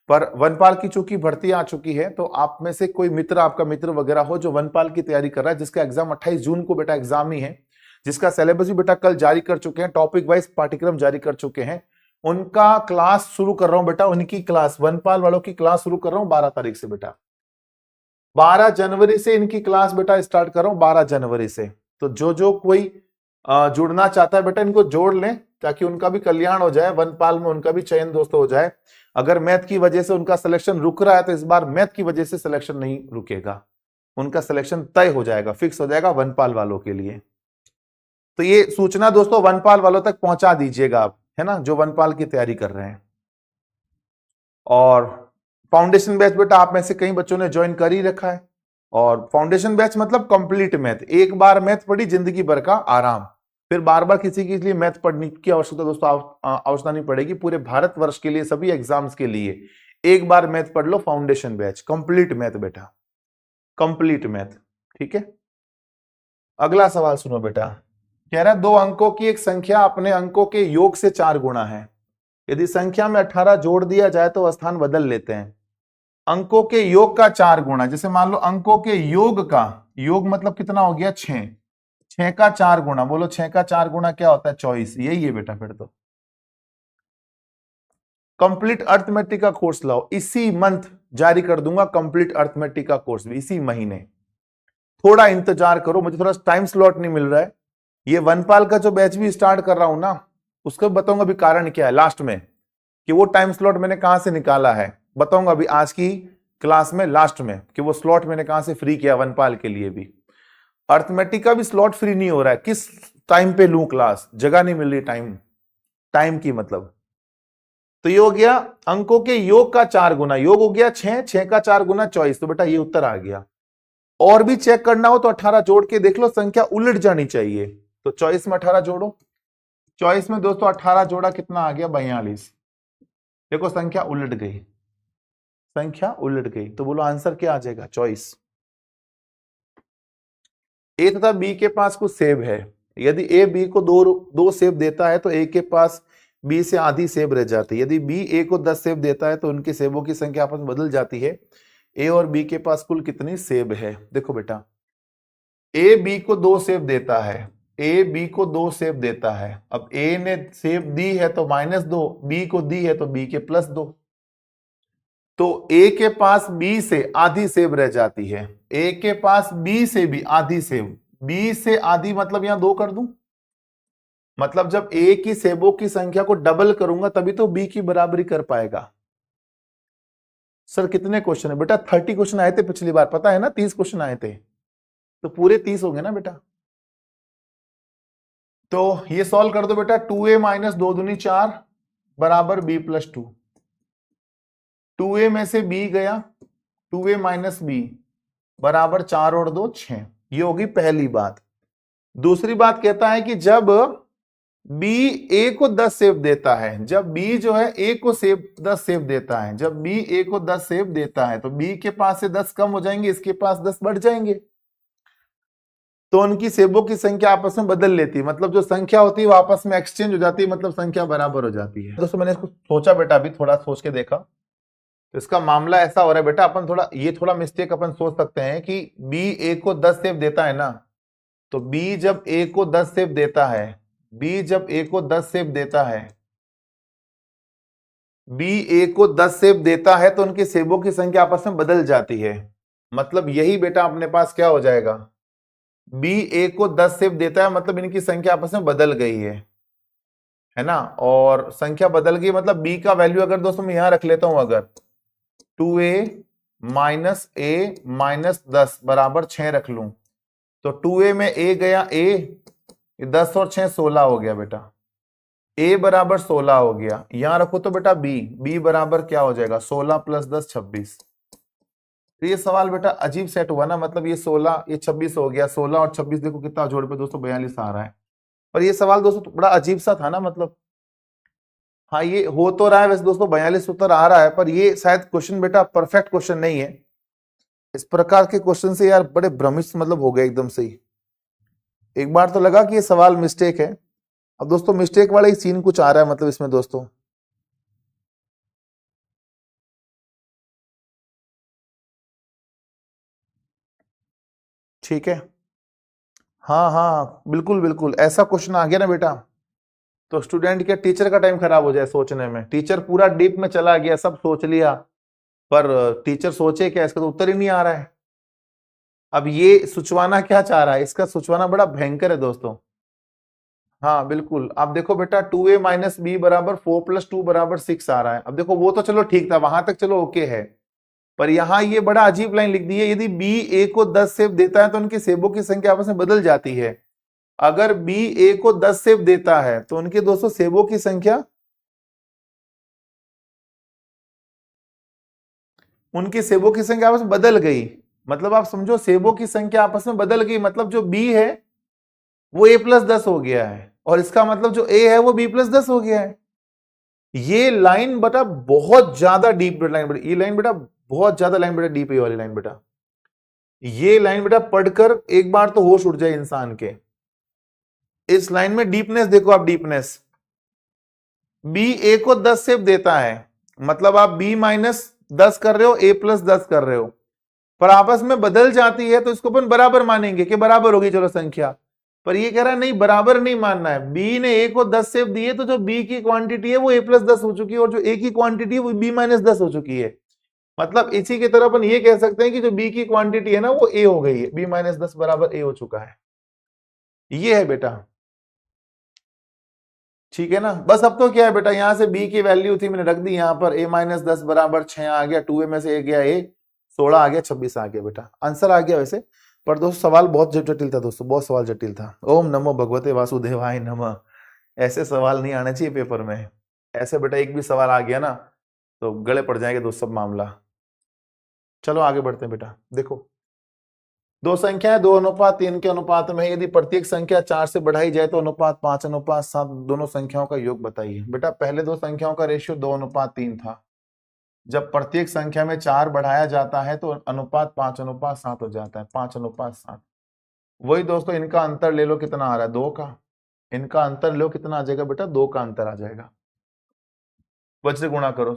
पर वनपाल की चूंकि भर्ती आ चुकी है, तो आप में से कोई मित्र, आपका मित्र वगैरह हो जो वनपाल की तैयारी कर रहा है, जिसका एग्जाम 28 जून को बेटा एग्जाम ही है, जिसका सिलेबस भी बेटा कल जारी कर चुके हैं, टॉपिक वाइज पाठ्यक्रम जारी कर चुके हैं, उनका क्लास शुरू कर रहा हूं बेटा। उनकी क्लास, वनपाल वालों की क्लास शुरू कर रहा हूं 12 तारीख से बेटा। 12 जनवरी से इनकी क्लास बेटा स्टार्ट कर रहा हूं, 12 जनवरी से। तो जो कोई जुड़ना चाहता है बेटा, इनको जोड़ लें ताकि उनका भी कल्याण हो जाए, वनपाल में उनका भी चयन दोस्तों हो जाए। अगर मैथ की वजह से उनका सिलेक्शन रुक रहा है, तो इस बार मैथ की वजह से सिलेक्शन नहीं रुकेगा, उनका सिलेक्शन तय हो जाएगा, फिक्स हो जाएगा वनपाल वालों के लिए। तो ये सूचना दोस्तों वनपाल वालों तक पहुंचा दीजिएगा आप, है ना, जो वनपाल की तैयारी कर रहे हैं। और फाउंडेशन बैच बेटा आप में से कई बच्चों ने ज्वाइन कर ही रखा है। और फाउंडेशन बैच मतलब कंप्लीट मैथ, एक बार मैथ पढ़ी जिंदगी भर का आराम, फिर बार बार किसी के लिए मैथ पढ़ने की आवश्यकता दोस्तों आवश्यकता नहीं पड़ेगी। पूरे भारतवर्ष के लिए सभी एग्जाम्स के लिए एक बार मैथ पढ़ लो, फाउंडेशन बैच कंप्लीट मैथ बेटा, कंप्लीट मैथ। ठीक है, अगला सवाल सुनो बेटा, कह रहा है 2 अंकों की एक संख्या अपने अंकों के योग से 4 गुना है। यदि संख्या में 18 जोड़ दिया जाए तो स्थान बदल लेते हैं। अंकों के योग का 4 गुना, जैसे मान लो अंकों के योग का, योग मतलब कितना हो गया 6, 6 का 4 गुना, बोलो 6 का 4 गुना क्या होता है 24, यही है बेटा। फिर तो कंप्लीट अर्थमेटिक का कोर्स लाओ, इसी मंथ जारी कर दूंगा कंप्लीट अर्थमेटिक का कोर्स भी, इसी महीने। थोड़ा इंतजार करो, मुझे थोड़ा टाइम स्लॉट नहीं मिल रहा है। ये वनपाल का जो बैच भी स्टार्ट कर रहा हूं ना, उसका बताऊंगा अभी कारण क्या है लास्ट में, कि वो टाइम स्लॉट मैंने कहां से निकाला है, बताऊंगा अभी आज की क्लास में लास्ट में, कि वो स्लॉट मैंने कहां से फ्री किया वनपाल के लिए भी। अर्थमेटिक का भी स्लॉट फ्री नहीं हो रहा है, किस टाइम पे लूं क्लास, जगह नहीं मिल रही, टाइम की मतलब। तो ये हो गया अंकों के योग का 4 गुना, योग हो गया 6, 6 का 4 गुना 24, तो बेटा ये उत्तर आ गया। और भी चेक करना हो तो 18 जोड़ के देख लो, संख्या उलट जानी चाहिए। तो 24 में 18 जोड़ो, 24 में दोस्तों 18 जोड़ा कितना आ गया 42। देखो संख्या उलट गई, संख्या उलट गई, तो बोलो आंसर क्या आ जाएगा 24। ए तथा बी के पास कुछ सेब है, यदि ए बी को दो सेब देता है तो ए के पास बी से आधी सेब रह जाती है। यदि बी ए को 10 सेब देता है तो उनके सेबों की संख्या आपस में बदल जाती है। ए और बी के पास कुल कितनी सेब है। देखो बेटा, ए बी को 2 सेब देता है, ए बी को 2 सेब देता है। अब ए ने सेब दी है तो -2, बी को दी है तो बी के +2, तो ए के पास बी से आधी सेब रह जाती है, ए के पास बी से भी आधी सेब, बी से आधी मतलब यहां 2 कर दूं, मतलब जब ए की सेबों की संख्या को डबल करूंगा तभी तो बी की बराबरी कर पाएगा। सर कितने क्वेश्चन है बेटा, 30 क्वेश्चन आए थे पिछली बार, पता है ना, 30 क्वेश्चन आए थे, तो पूरे 30 होंगे ना बेटा। तो ये सॉल्व कर दो बेटा, 2a - 2 दूनी 4 बराबर b + 2, 2a में से b गया, 2a - b बराबर 4 और 2 6, ये होगी पहली बात। दूसरी बात कहता है कि जब b a को 10 सेब देता है, जब b जो है a को 10 सेब देता है, जब b a को 10 सेब देता है तो b के पास से 10 कम हो जाएंगे, इसके पास 10 बढ़ जाएंगे, तो उनकी सेबों की संख्या आपस में बदल लेती है, मतलब जो संख्या होती है वो आपस में एक्सचेंज हो जाती है, मतलब संख्या बराबर हो जाती है। दोस्तों मैंने इसको सोचा बेटा, अभी थोड़ा सोच के देखा, तो इसका मामला ऐसा हो रहा है बेटा, अपन थोड़ा मिस्टेक अपन सोच सकते हैं कि b a को 10 सेब देता है ना, तो b जब a को 10 सेब देता है, b जब a को 10 सेब देता है, b a को 10 सेब देता है तो उनके सेबों की संख्या आपस में बदल जाती है, मतलब यही बेटा अपने पास क्या हो जाएगा, b a को 10 सेब देता है मतलब इनकी संख्या आपस में बदल गई है, है ना, और संख्या बदल गई, मतलब b का वैल्यू अगर दोस्तों मैं यहां रख लेता हूं, अगर 2a माइनस ए माइनस 10 बराबर 6 रख लूं, तो 2a में a गया a, 10 और 6 16 हो गया बेटा, a बराबर 16 हो गया। यहां रखो तो बेटा b बराबर क्या हो जाएगा, 16 प्लस 10 26। तो ये सवाल बेटा अजीब सेट हुआ ना, मतलब ये 16 ये 26 हो गया, 16 और 26 देखो कितना जोड़ पे दोस्तों 42 आ रहा है। पर ये सवाल दोस्तों बड़ा अजीब सा था ना, मतलब हाँ ये हो तो रहा है वैसे दोस्तों 42 उत्तर आ रहा है, पर ये शायद क्वेश्चन बेटा परफेक्ट क्वेश्चन नहीं है। इस प्रकार के क्वेश्चन से यार बड़े भ्रमित मतलब हो गए एकदम से ही। एक बार तो लगा कि ये सवाल मिस्टेक है, अब दोस्तों मिस्टेक वाला ही सीन कुछ आ रहा है मतलब इसमें दोस्तों। ठीक है, हाँ हाँ बिल्कुल बिल्कुल, ऐसा क्वेश्चन आ गया ना बेटा तो स्टूडेंट के टीचर का टाइम खराब हो जाए सोचने में। टीचर पूरा डीप में चला गया, सब सोच लिया, पर टीचर सोचे क्या, इसका तो उत्तर ही नहीं आ रहा है। अब ये सुचवाना क्या चाह रहा है, इसका सुचवाना बड़ा भयंकर है दोस्तों। हाँ बिल्कुल, अब देखो बेटा 2a माइनस बी बराबर 4 प्लस 2 बराबर 6 आ रहा है। अब देखो वो तो चलो ठीक था, वहां तक चलो ओके है, पर यहाँ ये बड़ा अजीब लाइन लिख दी है, यदि b a को 10 सेब देता है तो उनकी सेबों की संख्या आपस में बदल जाती है। अगर b a को 10 सेब देता है तो उनके दोस्तों सेबों की संख्या, उनकी सेबों की संख्या आपस में बदल गई। मतलब आप समझो सेबों की संख्या आपस में बदल गई, मतलब जो b है वो a प्लस 10 हो गया है, और इसका मतलब जो a है वो b प्लस 10 हो गया है। ये लाइन बेटा बहुत ज्यादा डीप लाइन बेटा, ये लाइन बेटा बहुत ज्यादा लाइन बेटा डीप है वाली लाइन बेटा। ये लाइन बेटा पढ़कर एक बार तो होश उड़ जाए इंसान के। इस लाइन में डीपनेस देखो आप, डीपनेस बी ए को 10 सेब देता है, मतलब आप b माइनस 10 कर रहे हो, a प्लस 10 कर रहे हो, पर आपस में बदल जाती है तो इसको अपन बराबर मानेंगे कि बराबर होगी चलो संख्या। पर ये कह रहा है नहीं बराबर नहीं मानना है, b ने a को 10 सेब दिए तो जो b की क्वांटिटी है वो a प्लस 10 हो चुकी है, और जो a की क्वांटिटी है वो b माइनस 10 हो चुकी है। मतलब इसी की तरह अपन ये कह सकते हैं कि जो b की क्वांटिटी है ना वो a हो गई है, b माइनस 10 बराबर a हो चुका है। ये है बेटा, ठीक है ना। बस अब तो क्या है बेटा, यहां से b की वैल्यू थी मैंने रख दी यहाँ पर, a माइनस 10 बराबर 6 आ गया, 2a में से a गया a, 16 आ गया, 26 आ गया बेटा, आंसर आ गया वैसे। पर दोस्तों सवाल बहुत जटिल था दोस्तों, बहुत सवाल जटिल था। ओम नमो भगवते वासुदेवाय नमः, ऐसे सवाल नहीं आने चाहिए पेपर में। ऐसे बेटा एक भी सवाल आ गया ना तो गले पड़ जाएंगे दोस्त सब मामला। चलो आगे बढ़ते हैं बेटा। देखो दो संख्याएं 2:3 के अनुपात में है, यदि प्रत्येक संख्या 4 से बढ़ाई जाए तो अनुपात 5:7 दोनों संख्याओं का योग बताइए। बेटा पहले दो संख्याओं का रेशियो 2:3 था, जब प्रत्येक संख्या में 4 बढ़ाया जाता है तो अनुपात 5:7 हो जाता है, 5:7। वही दोस्तों इनका अंतर ले लो कितना आ रहा है, 2 का। इनका अंतर लो कितना आ जाएगा बेटा, 2 का अंतर आ जाएगा। वज्र गुणा करो,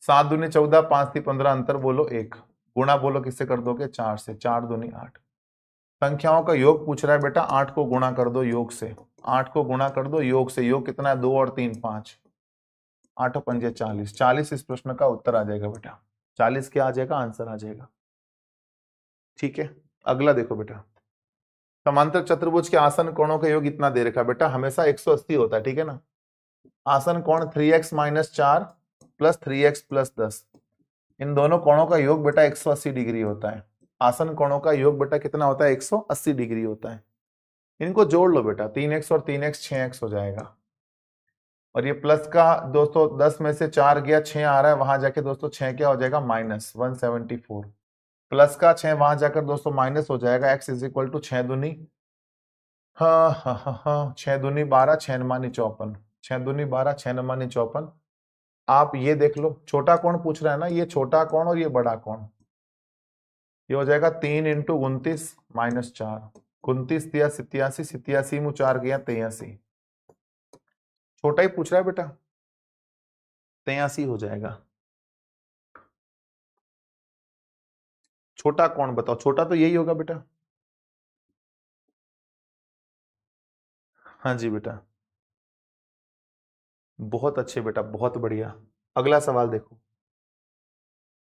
7 दूनी 14, 5 × 15, अंतर बोलो 1, गुणा बोलो किससे कर दोगे, 4 से, 4 दूनी 8। संख्याओं का योग पूछ रहा है बेटा, 8 को गुणा कर दो योग से, 8 को गुणा कर दो योग से, योग कितना है 2 और 3 5, 8 और 5 40, 40 इस प्रश्न का उत्तर आ जाएगा बेटा, 40 क्या आ जाएगा, आंसर आ जाएगा। ठीक है, अगला देखो बेटा, समांतर चतुर्भुज के आसन कोणों का योग इतना दे रखा है बेटा, हमेशा 180 होता है, ठीक है ना। आसन कोण 3x - 4 प्लस 3x प्लस 10, इन दोनों कोणों का योग बेटा 180 डिग्री होता है। आसन कोणों का योग बेटा कितना होता है, 180 डिग्री होता है। इनको जोड़ लो बेटा, 3x और 3x 6x हो जाएगा, और ये प्लस का दोस्तों 10 में से 4 गया, 6 आ रहा है, वहां जाके दोस्तों 6 क्या हो जाएगा, -174, प्लस का 6 वहां जाकर दोस्तों माइनस हो जाएगा, x = 6 दूनी, हाँ हाँ हाँ हाँ 6 दूनी 12, 6 9 54, 6 दूनी 12, 6 9 54। आप ये देख लो, छोटा कोण पूछ रहा है ना, ये छोटा कोण और ये बड़ा कोण, ये हो जाएगा 3 × 29 - 4, 29 × 87, 87 में 4 गया 83, छोटा ही पूछ रहा है बेटा, 83 हो जाएगा। छोटा कौन बताओ, छोटा तो यही होगा बेटा। हाँ जी बेटा, बहुत अच्छे बेटा, बहुत बढ़िया। अगला सवाल देखो,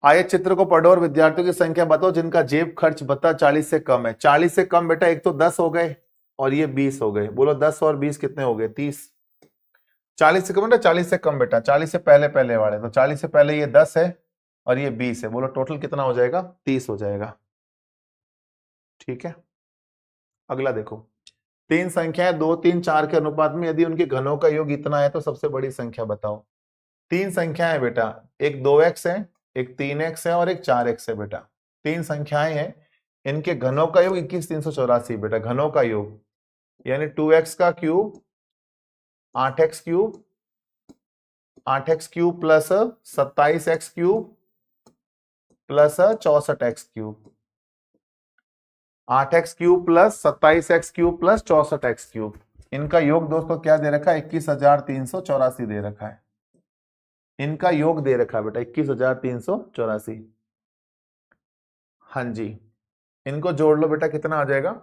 आयत चित्र को पढ़ो और विद्यार्थियों की संख्या बताओ जिनका जेब खर्च भत्ता 40 से कम है। 40 से कम बेटा एक तो 10 हो गए और ये 20 हो गए। बोलो 10 और 20 कितने हो गए? 30। 40 से कम बेटा, 40 से कम बेटा, 40 से पहले पहले वाले, तो 40 से पहले ये 10 है और ये 20 है। बोलो टोटल कितना हो जाएगा? 30 हो जाएगा। ठीक है, अगला देखो, तीन संख्याएं 2, 3, 4 के अनुपात में यदि उनके घनों का योग इतना है तो सबसे बड़ी संख्या बताओ। तीन संख्याएं बेटा, एक 2x है, एक 3x है और एक 4x है बेटा। तीन संख्याएं हैं, इनके घनों का योग 21,384 बेटा। घनों का योग यानी 2x का cube 8x cube, 8x cube plus 27x cube plus 64x cube. 8x cube plus 27x cube plus 64x cube, इनका योग दोस्तों क्या दे रखा है? 21,384 दे रखा है। इनका योग दे रखा है बेटा 21,384। हाँ जी, इनको जोड़ लो बेटा, कितना आ जाएगा?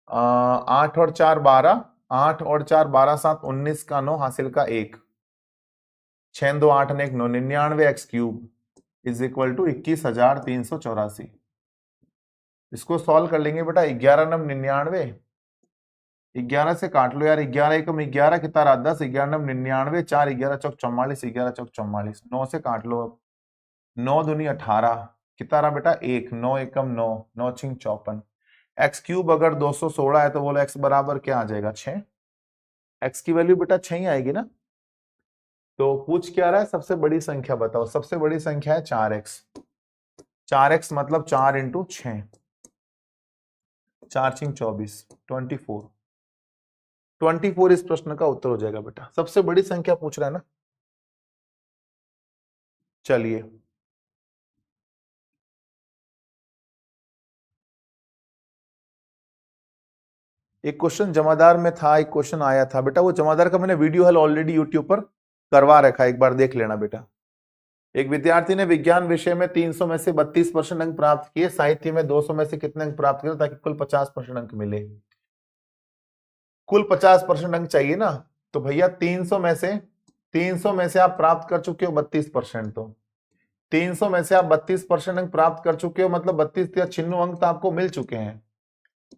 8 और 4 12, 8 और 4 12 7 19 का 9 हासिल का 1, 6 2 8 1 9, 99 x cube is equal to 21,384। इसको सॉल्व कर लेंगे बेटा। 11 9 99, 11 से काट लो यार, 11 एकम 11 कितना रहा? 10, 11 9 99, 4 11 चौक 44, 11 चौक 44, 9 से काट लो अब, 9 दूनी 18, कितना रहा बेटा? 1, 9 एकम 9, 9 छिंग 54। एक्स क्यूब अगर 216 है तो बोलो एक्स बराबर क्या आ जाएगा? 6। एक्स की वैल्यू बेटा 6 ही आएगी ना। तो पूछ क्या रहा है? सबसे बड़ी संख्या बताओ। सबसे बड़ी संख्या है 4x। 4x मतलब 4 इंटू 6, 4 छिंग 24, 24। 24 इस प्रश्न का उत्तर हो जाएगा बेटा। सबसे बड़ी संख्या पूछ रहा है ना। चलिए, एक क्वेश्चन जमादार में था, एक क्वेश्चन आया था बेटा। वो जमादार का मैंने वीडियो हल ऑलरेडी यूट्यूब पर करवा रखा है, एक बार देख लेना बेटा। एक विद्यार्थी ने विज्ञान विषय में 300 में से 32% अंक प्राप्त किए, साहित्य में 200 में से कितने अंक प्राप्त किए ताकि कुल 50% अंक मिले? कुल 50% अंक चाहिए ना, तो भैया 300 में से आप प्राप्त कर चुके हो 32%, तो 300 में से आप 32% अंक प्राप्त कर चुके हो, मतलब 32 या 96 अंक तो आपको मिल चुके हैं।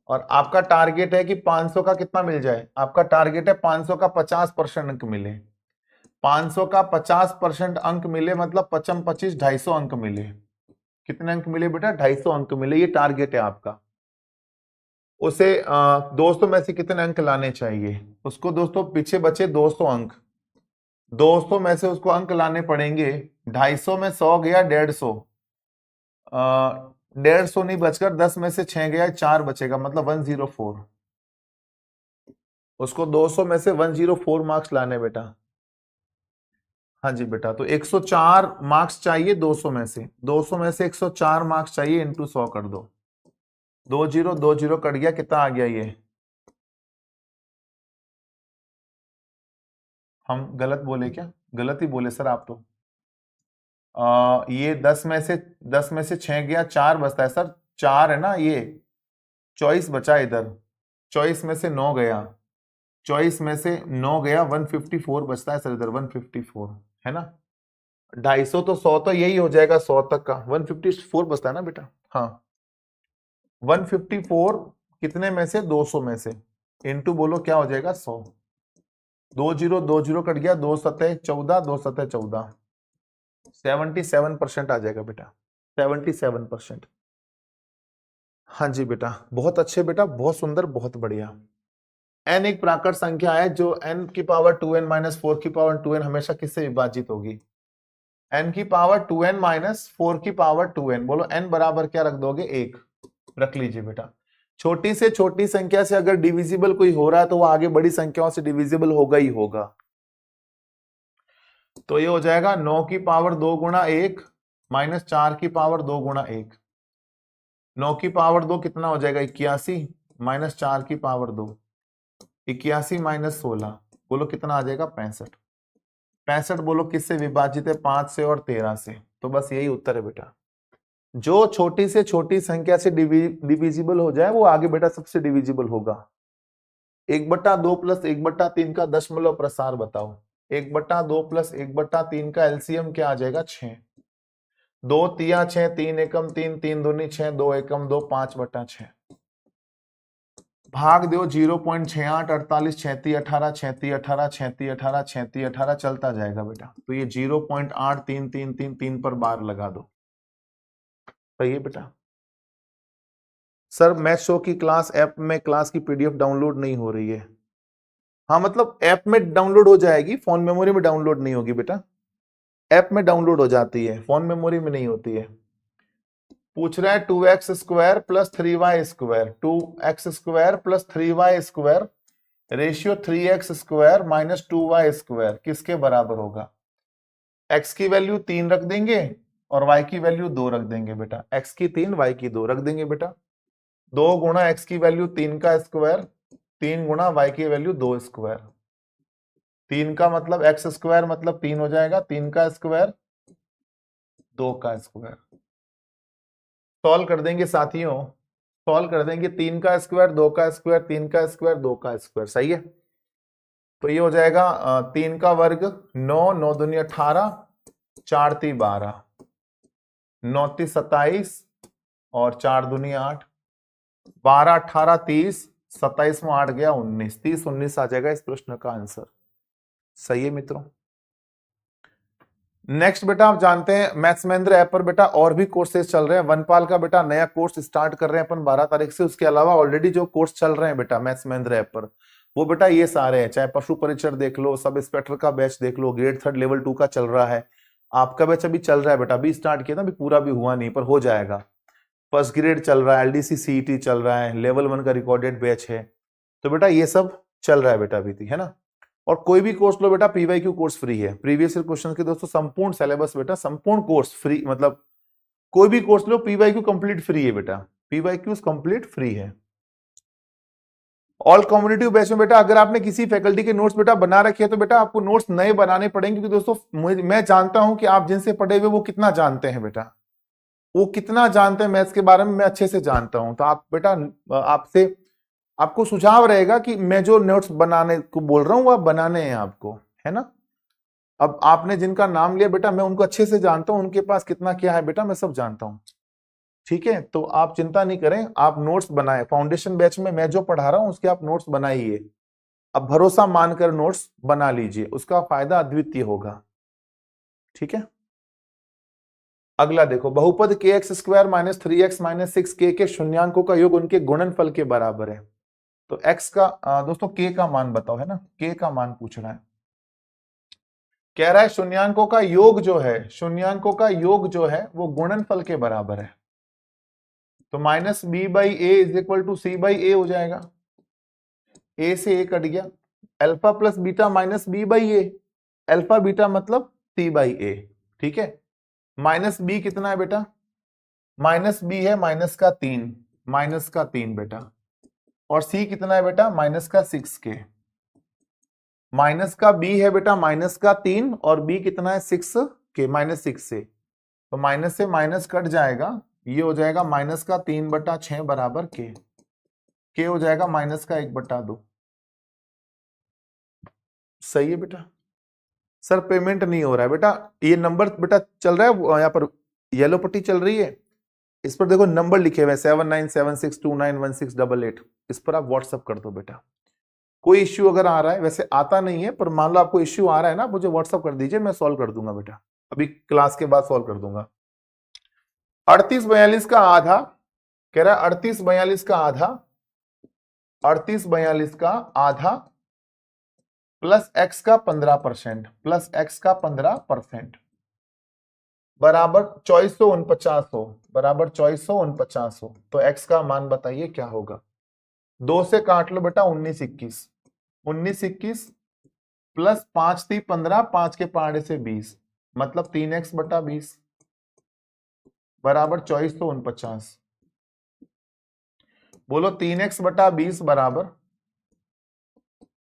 और आपका टारगेट है कि 500 का कितना मिल जाए? आपका टारगेट है 500 का 50% अंक मिले। 500 का 50% अंक मिले मतलब 55 25 250 अंक मिले। कितने अंक मिले बेटा? 250 अंक मिले, ये टारगेट है आपका। उसे दोस्तों में से कितने अंक लाने चाहिए उसको? दोस्तों पीछे बचे 200 अंक, 200 में से उसको अंक लाने पड़ेंगे। 250 में 100 गया 150, 150 नहीं बचकर 10 में से 6 गया 4 बचेगा, मतलब 104। उसको 200 में से 104 मार्क्स लाने बेटा। हाँ जी बेटा, तो 104 मार्क्स चाहिए 200 में से, 200 में से 104 मार्क्स चाहिए, इंटू 100 कर दो। 2 0 कट गया, कितना आ गया? ये हम गलत बोले क्या? गलत ही बोले सर आप तो। ये 10 में से 6 गया, 4 बचता है सर, 4 है ना, ये चॉइस बचा इधर, चॉइस में से 9 गया, चॉइस में से 9 गया, 154 बचता है सर इधर, 154 है ना। 250 तो 100 तो यही हो जाएगा, 100 तक का 154 बचता है ना बेटा। हाँ, 154 कितने में से? 200 में से, इंटू बोलो क्या हो जाएगा? 100। 2 0 कट गया, 2 सतह 14, 2 सतह 14, 77% आ जाएगा बेटा, 77%। हाँ जी बेटा, बहुत अच्छे बेटा, बहुत सुंदर, बहुत बढ़िया। n एक प्राकृत संख्या है जो n की पावर 2n माइनस 4 की पावर 2n हमेशा किससे विभाजित होगी? n की पावर 2n माइनस 4 की पावर 2n। बोलो n बराबर क्या रख दोगे? 1 रख लीजिए बेटा। छोटी से छोटी संख्या से अगर डिविजिबल कोई हो रहा है तो वो आगे बड़ी संख्याओं से डिविजिबल होगा ही होगा। तो ये हो जाएगा 9 की पावर 2 गुणा 1 माइनस 4 की पावर 2 गुणा 1। 9 की पावर 2 कितना हो जाएगा? 81 माइनस 4 की पावर 2, 81 माइनस 16, बोलो कितना आ जाएगा? 65। 65 बोलो किससे विभाजित है? 5 से और 13 से। तो बस यही उत्तर है बेटा। जो छोटी से छोटी संख्या से डिविजिबल हो जाए वो आगे बेटा सबसे डिविजिबल होगा। 1/2 प्लस 1/3 का दशमलव प्रसार बताओ। 1/2 प्लस 1/3 का एलसीएम क्या आ जाएगा? 6। 2 तिया 6, 3 एकम 3, 3 दूनी 6, 2 एकम 2, 5/6। भाग दो 0.68 48 36 18 36 18 36 18 36 18 चलता जाएगा बेटा। तो ये 0.8333 पर बार लगा दो। सही है बेटा। सर मैथ शो की क्लास ऐप में क्लास की पीडीएफ डाउनलोड नहीं हो रही है। हाँ मतलब ऐप में डाउनलोड हो जाएगी, फोन मेमोरी में डाउनलोड नहीं होगी बेटा। ऐप में डाउनलोड हो जाती है, फोन मेमोरी में नहीं होती है। पूछ रहा है 2x square plus 3y square, 2x square plus 3y square ratio 3x square minus 2y square किसके बराबर होगा। x की वैल्यू 3 रख देंगे और y की वैल्यू 2 रख देंगे बेटा। x की 3 y की 2 रख देंगे बेटा। 2 गुणा x की वैल्यू 3 का स्क्वायर, 3 गुणा y की वैल्यू 2 स्क्वायर। 3 का मतलब x स्क्वायर मतलब 3 हो जाएगा, 3 का स्क्वायर 2 का स्क्वायर। सॉल्व कर देंगे साथियों, सॉल्व कर देंगे। 3 का स्क्वायर 2 का स्क्वायर, 3 का स्क्वायर 2 का स्क्वायर। सही है। तो ये हो जाएगा 3 का वर्ग 9, 9 दूनी 18, 4 ती 12, 9 ती 27 और 4 दूनी 8, 12 18 30, 27 में 8 गया 19, 30 19 आ जाएगा इस प्रश्न का आंसर। सही है मित्रों। नेक्स्ट बेटा आप जानते हैं मैथ्स महेंद्र ऐप पर बेटा और भी कोर्सेज चल रहे हैं। वनपाल का बेटा नया कोर्स स्टार्ट कर रहे हैं अपन 12 तारीख से। उसके अलावा ऑलरेडी जो कोर्स चल रहे हैं बेटा मैथ्स महेंद्र ऐप पर, वो बेटा ये सारे हैं। चाहे पशु परीक्षण देख लो, सब इंस्पेक्टर का बैच देख लो, ग्रेड 3 लेवल 2 का चल रहा है। आपका बैच अभी चल रहा है बेटा, अभी स्टार्ट किया था, अभी पूरा भी हुआ नहीं पर हो जाएगा। फर्स्ट ग्रेड चल रहा है, एलडीसी सीईटी चल रहा है, लेवल 1 का रिकॉर्डेड बैच है। तो बेटा ये सब चल रहा है बेटा अभी, है ना। और कोई भी कोर्स लो बेटा, पीवाईक्यू कोर्स फ्री है। प्रीवियस ईयर क्वेश्चन के दोस्तों संपूर्ण सिलेबस बेटा, संपूर्ण कोर्स फ्री, मतलब कोई भी कोर्स लो पीवाईक्यू कंप्लीट फ्री है बेटा। पीवाईक्यू कंप्लीट फ्री है। ऑल कॉम्पिटिटिव बैच में बेटा अगर आपने किसी फैकल्टी के नोट्स बेटा बना रखे हैं तो बेटा आपको नोट्स नए बनाने पड़ेंगे, क्योंकि दोस्तों मैं जानता हूं कि आप जिनसे पढ़े हुए वो कितना जानते हैं बेटा, वो कितना जानते हैं मैथ्स के बारे में मैं अच्छे से जानता हूं। तो आप बेटा आपसे आपको सुझाव रहेगा कि मैं जो नोट्स बनाने को बोल रहा हूं वो आप बनाने हैं आपको, है ना। अब आपने जिनका नाम लिया बेटा मैं उनको अच्छे से जानता हूं, उनके पास कितना क्या है बेटा मैं सब जानता हूं। ठीक है, तो आप चिंता नहीं करें, आप नोट्स बनाए। फाउंडेशन बैच में मैं जो पढ़ा रहा हूं उसके आप नोट्स बनाइए। अब भरोसा मानकर नोट्स बना लीजिए, उसका फायदा अद्वितीय होगा। ठीक है। अगला देखो, बहुपद के x square minus 3x minus 6k के शून्यांकों का योग उनके गुणनफल के बराबर है। तो x का दोस्तों k का मान बताओ, है ना, k का मान पूछ रहा है। कह रहा है शून्यांकों का योग जो है, शून्यांकों का योग जो है वो गुणनफल के बराबर है। तो minus b by a is equal to c by a हो जाएगा। ए से ए कट गया, alpha plus beta minus b by a, alpha beta मतलब सी बाई ए। ठीक है। माइनस बी कितना है बेटा, माइनस बी है माइनस का 3, माइनस का 3 बेटा। और सी कितना है बेटा, माइनस का 6k। माइनस का बी है बेटा माइनस का 3 और बी कितना है 6k, माइनस 6 से। तो माइनस से माइनस कट जाएगा, ये हो जाएगा माइनस का 3/6 बराबर k हो जाएगा माइनस का 1/2। सही है बेटा। सर पेमेंट नहीं हो रहा है बेटा, ये नंबर बेटा चल रहा है यहाँ पर, येलो पट्टी चल रही है, इस पर देखो नंबर लिखे हुए 7976291688, इस पर आप व्हाट्सअप कर दो बेटा। कोई इश्यू अगर आ रहा है, वैसे आता नहीं है पर मान लो आपको इश्यू आ रहा है ना, मुझे व्हाट्सअप कर दीजिए, मैं सॉल्व कर दूंगा बेटा, अभी क्लास के बाद सॉल्व कर दूंगा। 3842 का आधा, कह रहा है 3842 का आधा, 3842 का आधा प्लस x का 15%, प्लस x का 15% बराबर 2449 हो, बराबर 2449 हो। तो x का मान बताइए क्या होगा। 2 से काट लो बेटा 19 21, 19 21 प्लस 5 × 15, 5 के पाड़े से 20, मतलब 3x/20 बराबर 2449। बोलो 3x/20 बराबर,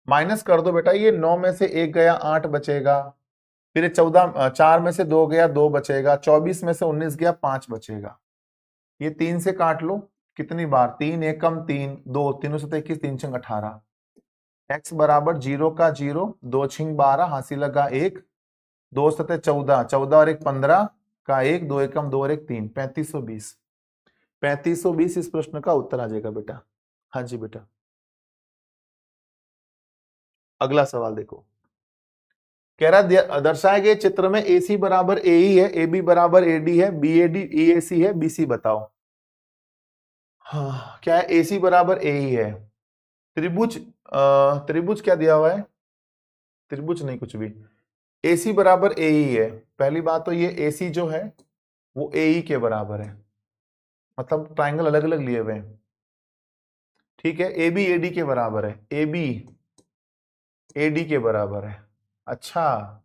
माइनस कर दो बेटा, ये 9 में से 1 गया 8 बचेगा, फिर 14 4 में से 2 गया 2 बचेगा, 24 में से 19 गया 5 बचेगा। ये 3 से काट लो, कितनी बार, 3 एकम 3, 2 3 से 21, 3 6 18। x बराबर 0 का 0, 2 6 12, हासिल लगा 1, 2 7 14, 14 और 1 15 का 1, 2 एकम 2 और 1 3, 3520। 3520 इस प्रश्न का उत्तर आ जाएगा बेटा। हाँ जी बेटा। अगला सवाल देखो, कह रहा दर्शाए गए चित्र में AC बराबर AE है, AB बराबर AD है, BAD EAC है, BC बताओ। हाँ, क्या है, AC बराबर AE है, त्रिभुज त्रिभुज क्या दिया हुआ है, त्रिभुज नहीं कुछ भी, AC बराबर AE है। पहली बात तो ये AC जो है वो AE के बराबर है, मतलब ट्राइंगल अलग अलग लिए हुए हैं, ठीक है। AB AD के बराबर है, AB AD के बराबर है, अच्छा।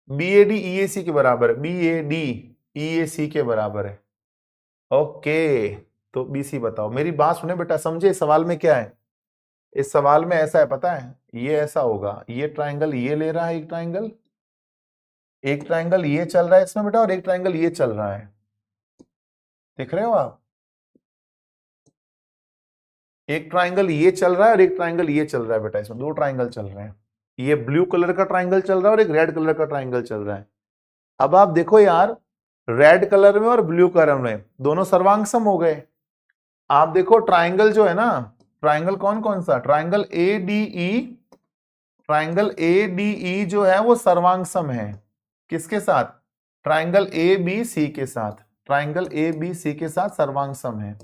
BAD EAC के बराबर है, BAD EAC के बराबर है, ओके। तो BC बताओ। मेरी बात सुने बेटा, समझे इस सवाल में क्या है, इस सवाल में ऐसा है, पता है, ये ऐसा होगा, ये ट्राइंगल ये ले रहा है, एक ट्राइंगल ये चल रहा है इसमें बेटा, और एक ट्राइंगल ये चल रहा है, देख रहे हो आप, एक ट्राइंगल ये चल रहा है और एक ट्राइंगल ये चल रहा है बेटा, इसमें दो ट्राइंगल चल रहे हैं, ये ब्लू कलर का ट्राइंगल चल रहा है और एक रेड कलर का ट्राइंगल चल रहा है। अब आप देखो यार, रेड कलर में और ब्लू कलर में दोनों सर्वांग सम हो गए। आप देखो ट्राइंगल जो है ना, ट्राइंगल कौन कौन सा, ट्राइंगल ADE, ट्राइंगल ADE जो है वो सर्वांग सम है, किसके साथ, ट्राइंगल ABC के साथ, ट्राइंगल ABC के साथ सर्वांग सम है।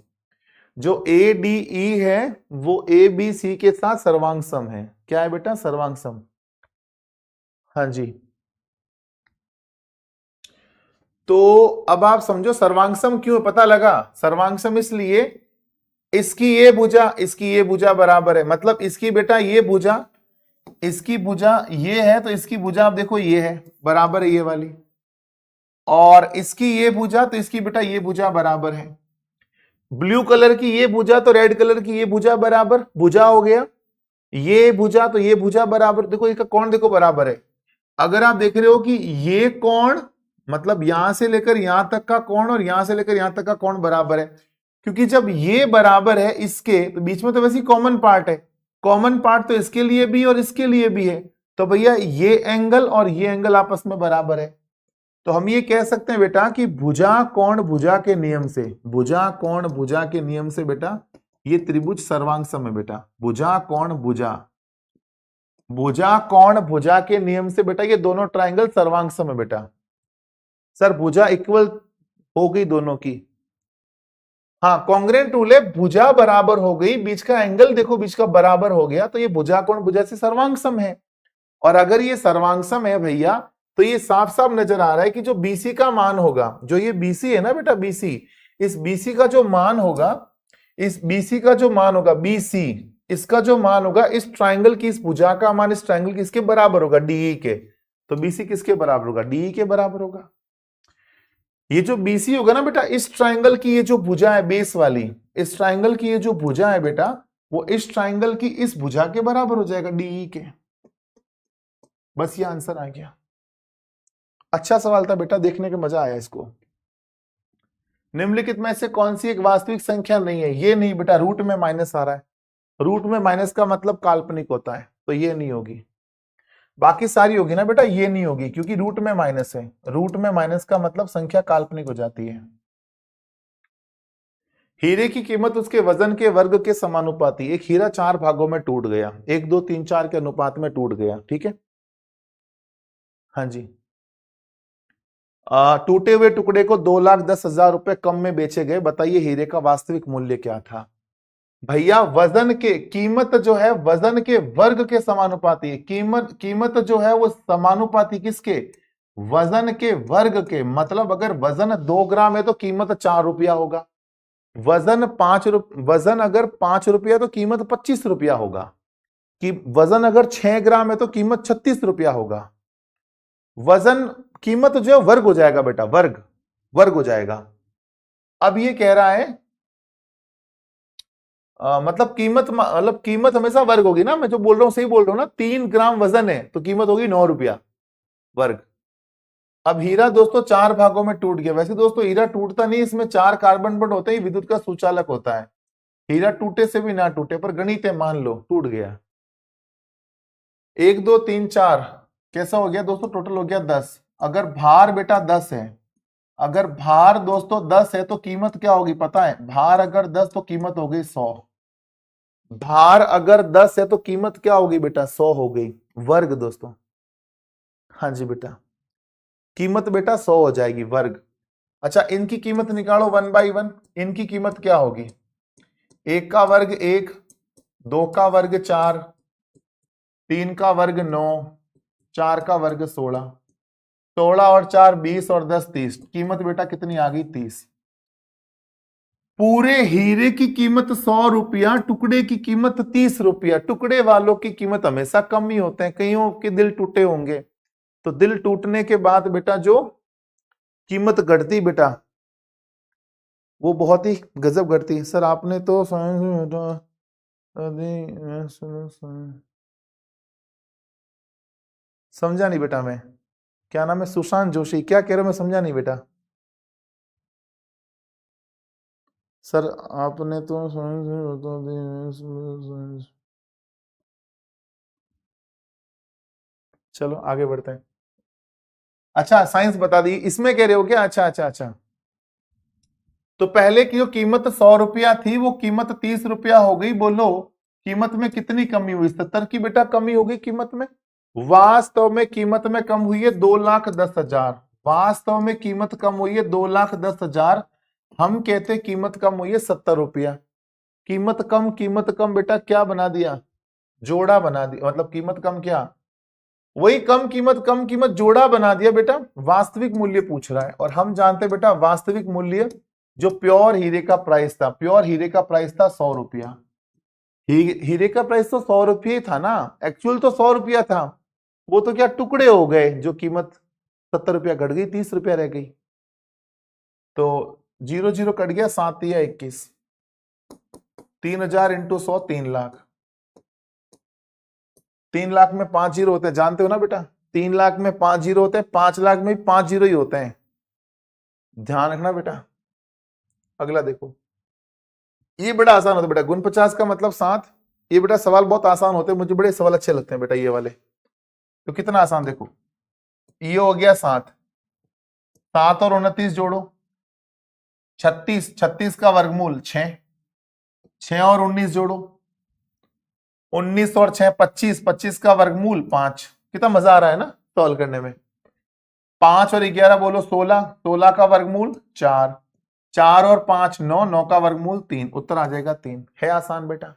जो ADE है वो ABC के साथ सर्वांग सम है, क्या है बेटा, सर्वांग सम, हाँ जी। तो अब आप समझो सर्वांग सम क्यों पता लगा, सर्वांग सम इसलिए, इसकी ये भुजा बराबर है, मतलब इसकी बेटा ये भुजा, इसकी भुजा ये है, तो इसकी भुजा आप देखो ये है, बराबर है ये वाली, और इसकी ये भुजा, तो इसकी बेटा ये भुजा बराबर है। ब्लू कलर की ये भुजा तो रेड कलर की ये भुजा बराबर, भुजा हो गया, ये भुजा तो ये भुजा बराबर, देखो इसका कोण देखो बराबर है। अगर आप देख रहे हो कि ये कोण, मतलब यहां से लेकर यहां तक का कोण और यहां से लेकर यहां तक का कोण बराबर है, क्योंकि जब ये बराबर है इसके, तो बीच में तो वैसे कॉमन पार्ट है, कॉमन पार्ट तो इसके लिए भी और इसके लिए भी है, तो भैया ये एंगल और ये एंगल आपस में बराबर है। तो हम ये कह सकते हैं बेटा कि भुजा कोण भुजा के नियम से, भुजा कोण भुजा के नियम से बेटा ये त्रिभुज सर्वांग सम है बेटा, भुजा कोण भुजा, भुजा कोण भुजा के नियम से बेटा ये दोनों ट्राइंगल सर्वांग सम है बेटा। सर भुजा इक्वल हो गई दोनों की, हाँ कॉन्ग्रेंट रूल है, भुजा बराबर हो गई, बीच का एंगल देखो बीच का बराबर हो गया, तो ये भुजा कोण भुजा से सर्वांग सम है। और अगर ये सर्वांग सम है भैया, तो ये साफ साफ नजर आ रहा है कि जो BC का मान होगा, जो ये BC है ना बेटा, BC, इस BC का जो मान होगा, इस BC का जो मान होगा, BC इसका जो मान होगा, इस ट्राइंगल की इस भुजा का मान इस ट्राइंगल की इसके बराबर होगा, DE के। तो BC किसके बराबर होगा, DE के बराबर होगा। ये जो BC होगा ना बेटा, इस ट्राइंगल की ये जो भुजा है बेस वाली, इस ट्राइंगल की ये जो भुजा है बेटा, वो इस ट्राइंगल की इस भुजा के बराबर हो जाएगा, DE के। बस ये आंसर आ गया। अच्छा सवाल था बेटा, देखने के मजा आया इसको। निम्नलिखित में से कौन सी एक वास्तविक संख्या नहीं है, ये नहीं बेटा, रूट में माइनस आ रहा है, रूट में माइनस का मतलब काल्पनिक होता है, तो ये नहीं होगी, बाकी सारी होगी ना बेटा, ये नहीं होगी क्योंकि रूट में माइनस है, रूट में माइनस का मतलब संख्या काल्पनिक हो जाती है। हीरे की कीमत उसके वजन के वर्ग के समानुपाती, एक हीरा 4 भागों में टूट गया, 1 2 3 4 के अनुपात में टूट गया, ठीक है, हाँ जी। टूटे हुए टुकड़े को 2,10,000 रुपए कम में बेचे गए, बताइए हीरे का वास्तविक मूल्य क्या था। भैया वजन के, कीमत जो है वजन के वर्ग के समानुपाती है, कीमत जो है वो समानुपाती किसके, वजन के वर्ग के, मतलब अगर वजन 2 ग्राम है तो कीमत 4 रुपया होगा, वजन अगर 5 रुपया तो कीमत 25 रुपया होगा, कि वजन अगर 6 ग्राम है तो कीमत 36 रुपया होगा। वजन कीमत जो है वर्ग हो जाएगा बेटा, वर्ग हो जाएगा। अब ये कह रहा है मतलब कीमत हमेशा वर्ग होगी ना, मैं जो बोल रहा हूं सही बोल रहा हूं ना, 3 ग्राम वजन है तो कीमत होगी 9 रुपया वर्ग। अब हीरा दोस्तों 4 भागों में टूट गया, वैसे दोस्तों हीरा टूटता नहीं, इसमें 4 कार्बन बंड होते ही विद्युत का सुचालक होता है, हीरा टूटे से भी ना टूटे, पर गणित है, मान लो टूट गया। 1 2 3 4 कैसा हो गया दोस्तों, टोटल हो गया 10। अगर भार बेटा 10 है, अगर भार दोस्तों 10 है तो कीमत क्या होगी पता है, भार अगर 10 तो कीमत हो गई 100, भार अगर 10 है तो कीमत क्या होगी बेटा, 100 हो गई। वर्ग दोस्तों। हाँ जी बेटा, कीमत बेटा 100 हो जाएगी वर्ग। अच्छा, इनकी कीमत निकालो 1 बाई 1। इनकी कीमत क्या होगी? 1 का वर्ग 1, 2 का वर्ग 4, 3 का वर्ग 9, 4 का वर्ग 16, 16 और 4 20 और 10 30। कीमत बेटा कितनी आ गई? 30। पूरे हीरे की कीमत 100 रुपया, टुकड़े की कीमत 30 रुपया। टुकड़े वालों की कीमत हमेशा कम ही होते हैं, कईयों के दिल टूटे होंगे, तो दिल टूटने के बाद बेटा जो कीमत घटती बेटा वो बहुत ही गजब घटती है। सर आपने तो समझा नहीं बेटा मैं। क्या नाम है? सुशांत जोशी। क्या कह रहे हो? मैं समझा नहीं बेटा। सर आपने तो चलो आगे बढ़ते हैं। अच्छा, साइंस बता दी, इसमें कह रहे हो क्या? अच्छा अच्छा अच्छा। तो पहले की जो कीमत 100 रुपया थी वो कीमत 30 रुपया हो गई। बोलो कीमत में कितनी कमी हुई? 70 की बेटा कमी हो गई कीमत में। वास्तव में कीमत में कम हुई है 2,10,000। वास्तव में कीमत कम हुई है 2,10,000। हम कहते कीमत कम हुई है 70 रुपया। कीमत कम बेटा क्या बना दिया? जोड़ा बना दिया। मतलब कीमत कम क्या? वही कम कीमत जोड़ा बना दिया बेटा। वास्तविक मूल्य पूछ रहा है और हम जानते बेटा वास्तविक मूल्य जो प्योर हीरे का प्राइस था, प्योर हीरे का प्राइस था 100 रुपया। हीरे का प्राइस तो 100 रुपये था ना, एक्चुअल तो 100 रुपया था। वो तो क्या टुकड़े हो गए, जो कीमत 70 रुपया घट गई, 30 रुपया रह गई। तो 0 0 कट गया, 7 या 21। 3,000 इंटू 100 3 लाख। 3 लाख में 5 जीरो होते हैं, जानते हो ना बेटा? 3 लाख में 5 जीरो होते हैं, 5 लाख में 5 जीरो ही होते हैं। ध्यान रखना बेटा। अगला देखो, ये बड़ा आसान होता है बेटा। गुण 50 का मतलब 7। ये बेटा सवाल बहुत आसान होते हैं, मुझे बड़े सवाल अच्छे लगते हैं बेटा ये वाले। तो कितना आसान देखो, ये हो गया 7। 7 और 29 जोड़ो 36। 36 का वर्गमूल 6। 6 और 19 जोड़ो 19 और 6 25। 25 का वर्गमूल 5। कितना मजा आ रहा है ना सॉल्व करने में। 5 और 11 बोलो 16। 16 का वर्गमूल 4। 4 और 5 9। 9 का वर्गमूल 3। उत्तर आ जाएगा 3। है आसान बेटा।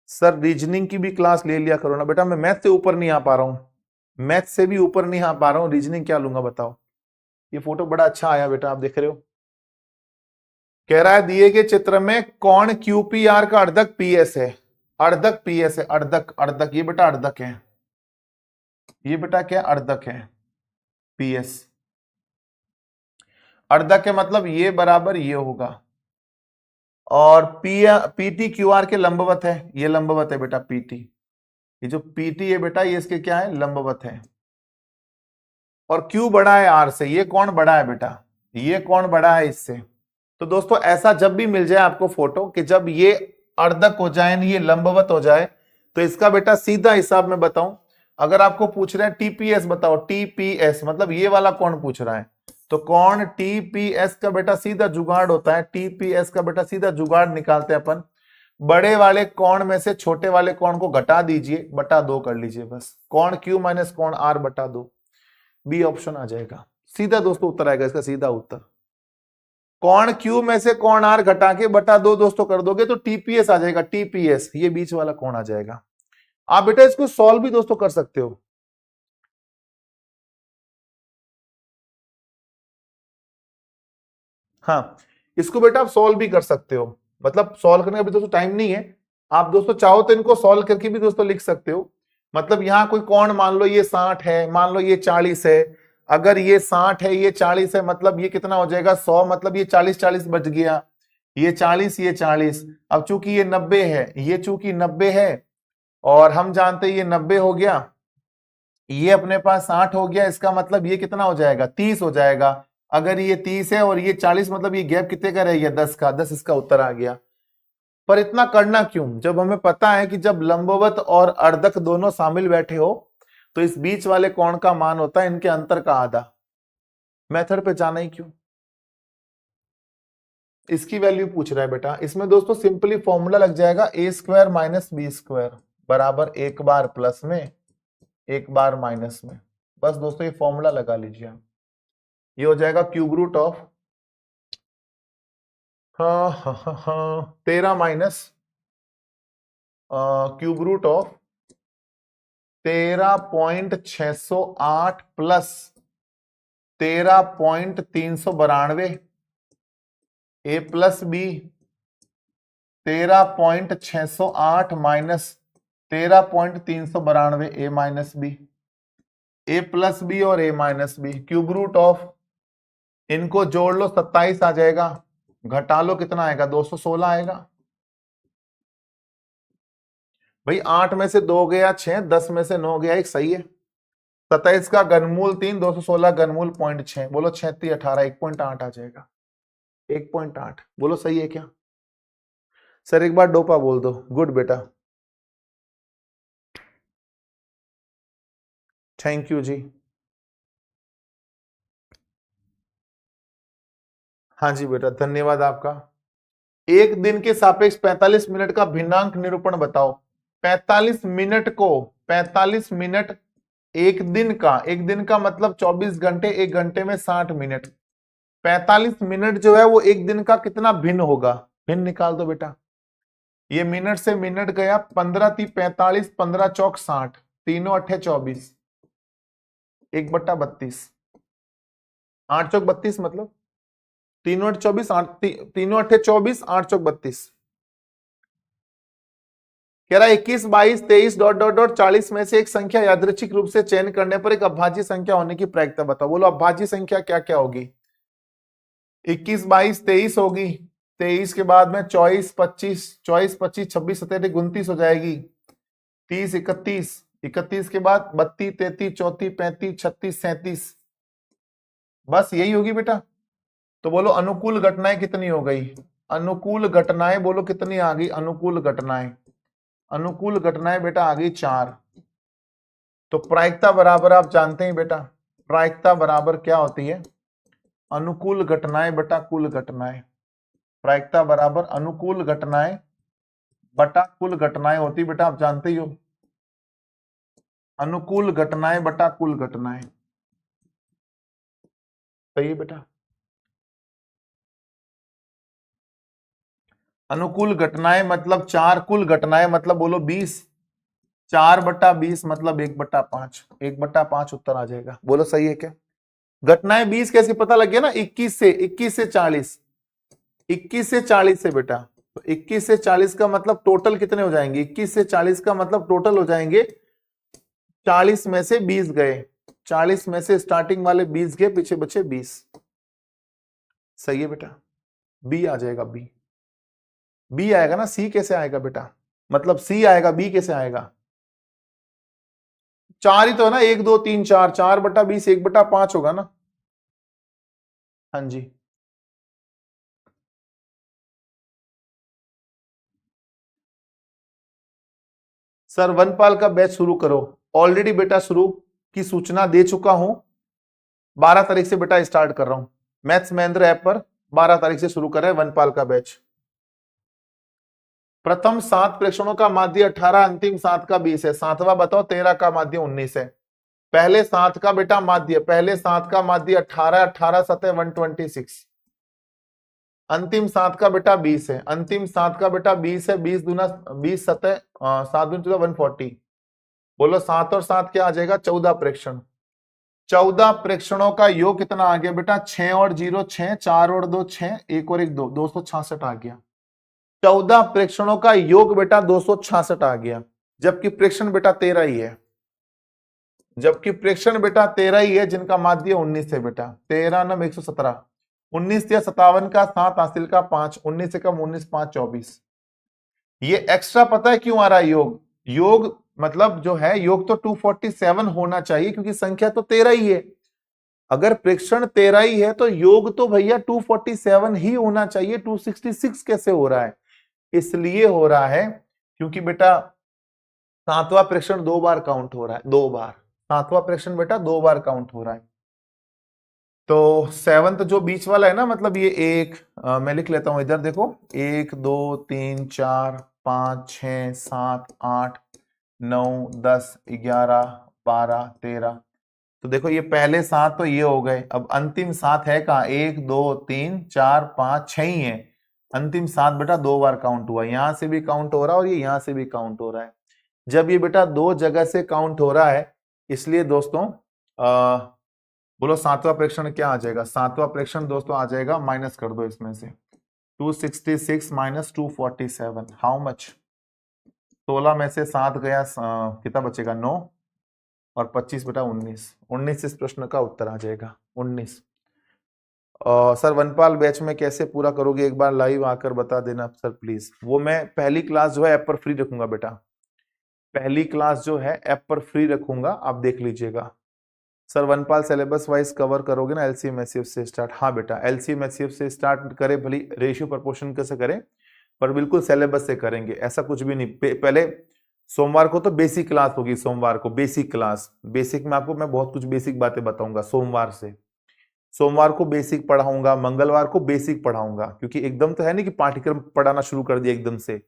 सर रीजनिंग की भी क्लास ले लिया करो ना बेटा, मैं मैथ से ऊपर नहीं आ पा रहा हूं। मैथ से भी ऊपर नहीं आ पा रहा हूं, रीजनिंग क्या लूंगा बताओ। ये फोटो बड़ा अच्छा आया बेटा, आप देख रहे हो। कह रहा है दिए गए चित्र में कौन क्यूपीआर का अर्धक पीएस है? अर्धक पीएस है, अर्धक अर्धक, ये बेटा अर्धक है। ये बेटा क्या अर्धक है? पीएस। अर्धक है मतलब ये बराबर ये होगा, और पीटी क्यूआर के लंबवत है। ये लंबवत है बेटा पीटी। ये जो पीटी है बेटा ये इसके क्या है? लंबवत है। और क्यू बड़ा है आर से। ये कौन बड़ा है बेटा? ये कौन बड़ा है इससे? तो दोस्तों ऐसा जब भी मिल जाए आपको फोटो कि जब ये अर्धक हो जाए, ये लंबवत हो जाए, तो इसका बेटा सीधा हिसाब में बताऊं। अगर आपको पूछ रहे हैं टीपीएस बताओ, टीपीएस मतलब ये वाला कौन पूछ रहा है, तो कौन टीपीएस का बेटा सीधा जुगाड़ होता है। टीपीएस का बेटा सीधा जुगाड़ निकालते हैं अपन। बड़े वाले कौन में से छोटे वाले कौन को घटा दीजिए, बटा 2 कर लीजिए बस। कौन क्यू माइनस कौन आर बटा 2। बी ऑप्शन आ जाएगा सीधा दोस्तों, उत्तर आएगा इसका सीधा उत्तर। कौन क्यू में से कौन आर घटा के बटा 2 दोस्तों कर दोगे तो टीपीएस आ जाएगा। टीपीएस ये बीच वाला कौन आ जाएगा। आप बेटा इसको सॉल्व भी दोस्तों कर सकते हो। हाँ, इसको बेटा आप सॉल्व भी कर सकते हो। मतलब सॉल्व करने का भी दोस्तों टाइम नहीं है, आप दोस्तों चाहो तो इनको सॉल्व करके भी दोस्तों लिख सकते हो। मतलब यहां कोई कौन मान लो ये 60 है, मान लो ये 40 है। अगर ये 60 है ये 40 है, मतलब ये कितना हो जाएगा 100। मतलब ये 40 40 बच गया, ये 40 ये 40। अब चूंकि ये 90 है, ये चूंकि 90 है और हम जानते हैं ये 90 हो गया, ये अपने पास 60 हो गया, इसका मतलब ये कितना हो जाएगा 30 हो जाएगा। अगर ये 30 है और ये 40, मतलब ये गैप कितने का रह गया 10 का। 10 इसका उत्तर आ गया। पर इतना करना क्यों, जब हमें पता है कि जब लंबवत और अर्धक दोनों शामिल बैठे हो तो इस बीच वाले कोण का मान होता है इनके अंतर का आधा। मेथड पे जाना ही क्यों। इसकी वैल्यू पूछ रहा है बेटा। इसमें दोस्तों सिंपली फॉर्मूला लग जाएगा ए स्क्वायर माइनस बी स्क्वायर। बराबर एक बार प्लस में एक बार माइनस में। बस दोस्तों ये फॉर्मूला लगा लीजिए आप। ये हो जाएगा cube root of 13 minus cube root of 13.608 plus 13.392 a plus b 13.608 minus 13.392 a minus b, a plus b और a minus b cube root of, इनको जोड़ लो 27 आ जाएगा, घटा लो कितना आएगा 216 आएगा। भाई 8 में से 2 गया 6, 10 में से 9 गया 1, सही है। 27 का घनमूल 3, 216 घनमूल 0.6, बोलो 36 18 1.8 आ जाएगा, 1.8 बोलो सही है क्या? सर एक बार डोपा बोल दो। गुड बेटा, थैंक यू जी। हाँ जी बेटा धन्यवाद आपका। एक दिन के सापेक्ष 45 मिनट का भिन्नांक निरूपण बताओ। 45 मिनट को 45 मिनट एक दिन का मतलब 24 घंटे, एक घंटे में 60 मिनट। 45 मिनट जो है वो एक दिन का कितना भिन्न होगा, भिन्न निकाल दो बेटा। ये मिनट से मिनट गया, 15 × 45, 15 चौक 60, तीनों अट्ठे 24, 1/32, 8 चौक 32 मतलब तीनों अट्ठे 24, तीनों अट्ठे 24, 8 चौक 32। कह रहा 21, 22, 23 ... 40 में से एक संख्या यादृच्छिक रूप से चयन करने पर एक अभाज्य संख्या होने की प्रायिकता बताओ। बोलो अभाज्य संख्या क्या क्या होगी? 21, 22, 23 होगी, 23 के बाद में 24, 25, 24, 25, 26, 27, 29 हो जाएगी, 30, 31, 31 के बाद 32, 33, 34, 35, 36, 37, बस यही होगी बेटा। तो बोलो अनुकूल घटनाएं कितनी हो गई? अनुकूल घटनाएं बोलो कितनी आ गई? अनुकूल घटनाएं, अनुकूल घटनाएं बेटा आ गई 4। तो प्रायिकता बराबर आप जानते हैं बेटा, प्रायिकता बराबर क्या होती है? अनुकूल घटनाएं बटा कुल घटनाएं। प्रायिकता बराबर अनुकूल घटनाएं बटा कुल घटनाएं होती बेटा, आप जानते ही हो। अनुकूल घटनाएं बटा कुल घटनाएं, सही है बेटा। अनुकूल घटनाएं मतलब 4, कुल घटनाएं मतलब बोलो 20, 4/20 मतलब 1/5, 1/5 उत्तर आ जाएगा। बोलो सही है क्या? घटनाएं 20 कैसे पता लग गया ना? 21 से 40, 21 से 40 से बेटा। तो 21 से 40 का मतलब टोटल कितने हो जाएंगे? 21 से 40 का मतलब टोटल हो जाएंगे 40 में से 20 गए, 40 में से स्टार्टिंग वाले 20 गए, पीछे बचे 20। सही है बेटा, बी आ जाएगा, बी। बी आएगा ना, सी कैसे आएगा बेटा? मतलब सी आएगा, बी कैसे आएगा? 4 ही तो है ना, 1 2 3 4, 4/20 1/5 होगा ना। हाँ जी सर, वनपाल का बैच शुरू करो। ऑलरेडी बेटा शुरू की सूचना दे चुका हूं, 12 तारीख से बेटा स्टार्ट कर रहा हूं। मैथ्स महेंद्र ऐप पर 12 तारीख से शुरू कर रहे हैं वनपाल का बैच। प्रथम 7 प्रेक्षणों का माध्य 18, अंतिम 7 का 20 है। 7वां बताओ, 13 का माध्य 19 है। पहले 7 का बेटा माध्य, पहले 7 का माध्य 18, 18 7 126, अंतिम 7 का बेटा 20 है, अंतिम 7 का बेटा 20 है, 20 दूना 20 7 7 दूना 140। बोलो 7 और 7 क्या आ जाएगा? 14 प्रेक्षण। 14 प्रेक्षणों का योग कितना आ गया बेटा? 6 और 0 6, 4 और 2 6, 1 और 1 2, 266 आ गया। 14 प्रेक्षणों का योग बेटा 266 आ गया, जबकि प्रेक्षण बेटा 13 ही है, जबकि प्रेक्षण बेटा 13 ही है, जिनका माध्य 19 है बेटा। 13 9 117, 19 या 57 का 7, हासिल का 5, 19 से कम 19 5 24। ये एक्स्ट्रा पता है क्यों आ रहा है योग? योग मतलब जो है योग तो 247 होना चाहिए, क्योंकि संख्या तो 13 ही है। अगर प्रेक्षण 13 ही है तो योग तो भैया 247 ही होना चाहिए, 266 कैसे हो रहा है? इसलिए हो रहा है क्योंकि बेटा 7वां प्रेक्षण 2 बार काउंट हो रहा है, 2 बार। 7वां प्रेक्षण बेटा 2 बार काउंट हो रहा है। तो 7th जो बीच वाला है ना, मतलब ये एक मैं लिख लेता हूं इधर, देखो 1 2 3 4 5 6 7 8 9 10 11 12 13। तो देखो ये पहले 7 तो ये हो गए, अब अंतिम 7 है कहाँ, 1 2 3 4 5 6 ही है। अंतिम 7 बेटा 2 बार काउंट हुआ, यहां से भी काउंट हो रहा है और ये यहां से भी काउंट हो रहा है। जब ये बेटा 2 जगह से काउंट हो रहा है, इसलिए दोस्तों बोलो 7वां प्रेक्षण क्या आ जाएगा। 7वां प्रेक्षण दोस्तों आ जाएगा, माइनस कर दो इसमें से 266 माइनस 247, हाउ मच। 16 में से 7 गया, कितना बचेगा 9 और 25 बेटा 19। 19 इस प्रश्न का उत्तर आ जाएगा 19। सर वनपाल बैच में कैसे पूरा करोगे, एक बार लाइव आकर बता देना सर प्लीज। वो मैं पहली क्लास जो है ऐप पर फ्री रखूंगा बेटा, पहली क्लास जो है ऐप पर फ्री रखूंगा, आप देख लीजिएगा। सर वनपाल सिलेबस वाइज कवर करोगे ना, एलसीएम एचसीएफ से स्टार्ट। हाँ बेटा एलसीएम एचसीएफ से स्टार्ट करे, भली रेशियो प्रपोर्शन कैसे करें, पर बिल्कुल सिलेबस से करेंगे, ऐसा कुछ भी नहीं। पहले सोमवार को तो बेसिक क्लास होगी, सोमवार को बेसिक क्लास, बेसिक में आपको मैं बहुत कुछ बेसिक बातें बताऊंगा सोमवार से। सोमवार को बेसिक पढ़ाऊंगा, मंगलवार को बेसिक पढ़ाऊंगा, क्योंकि एकदम तो है नहीं कि पाठ्यक्रम पढ़ाना शुरू कर दिया एकदम से।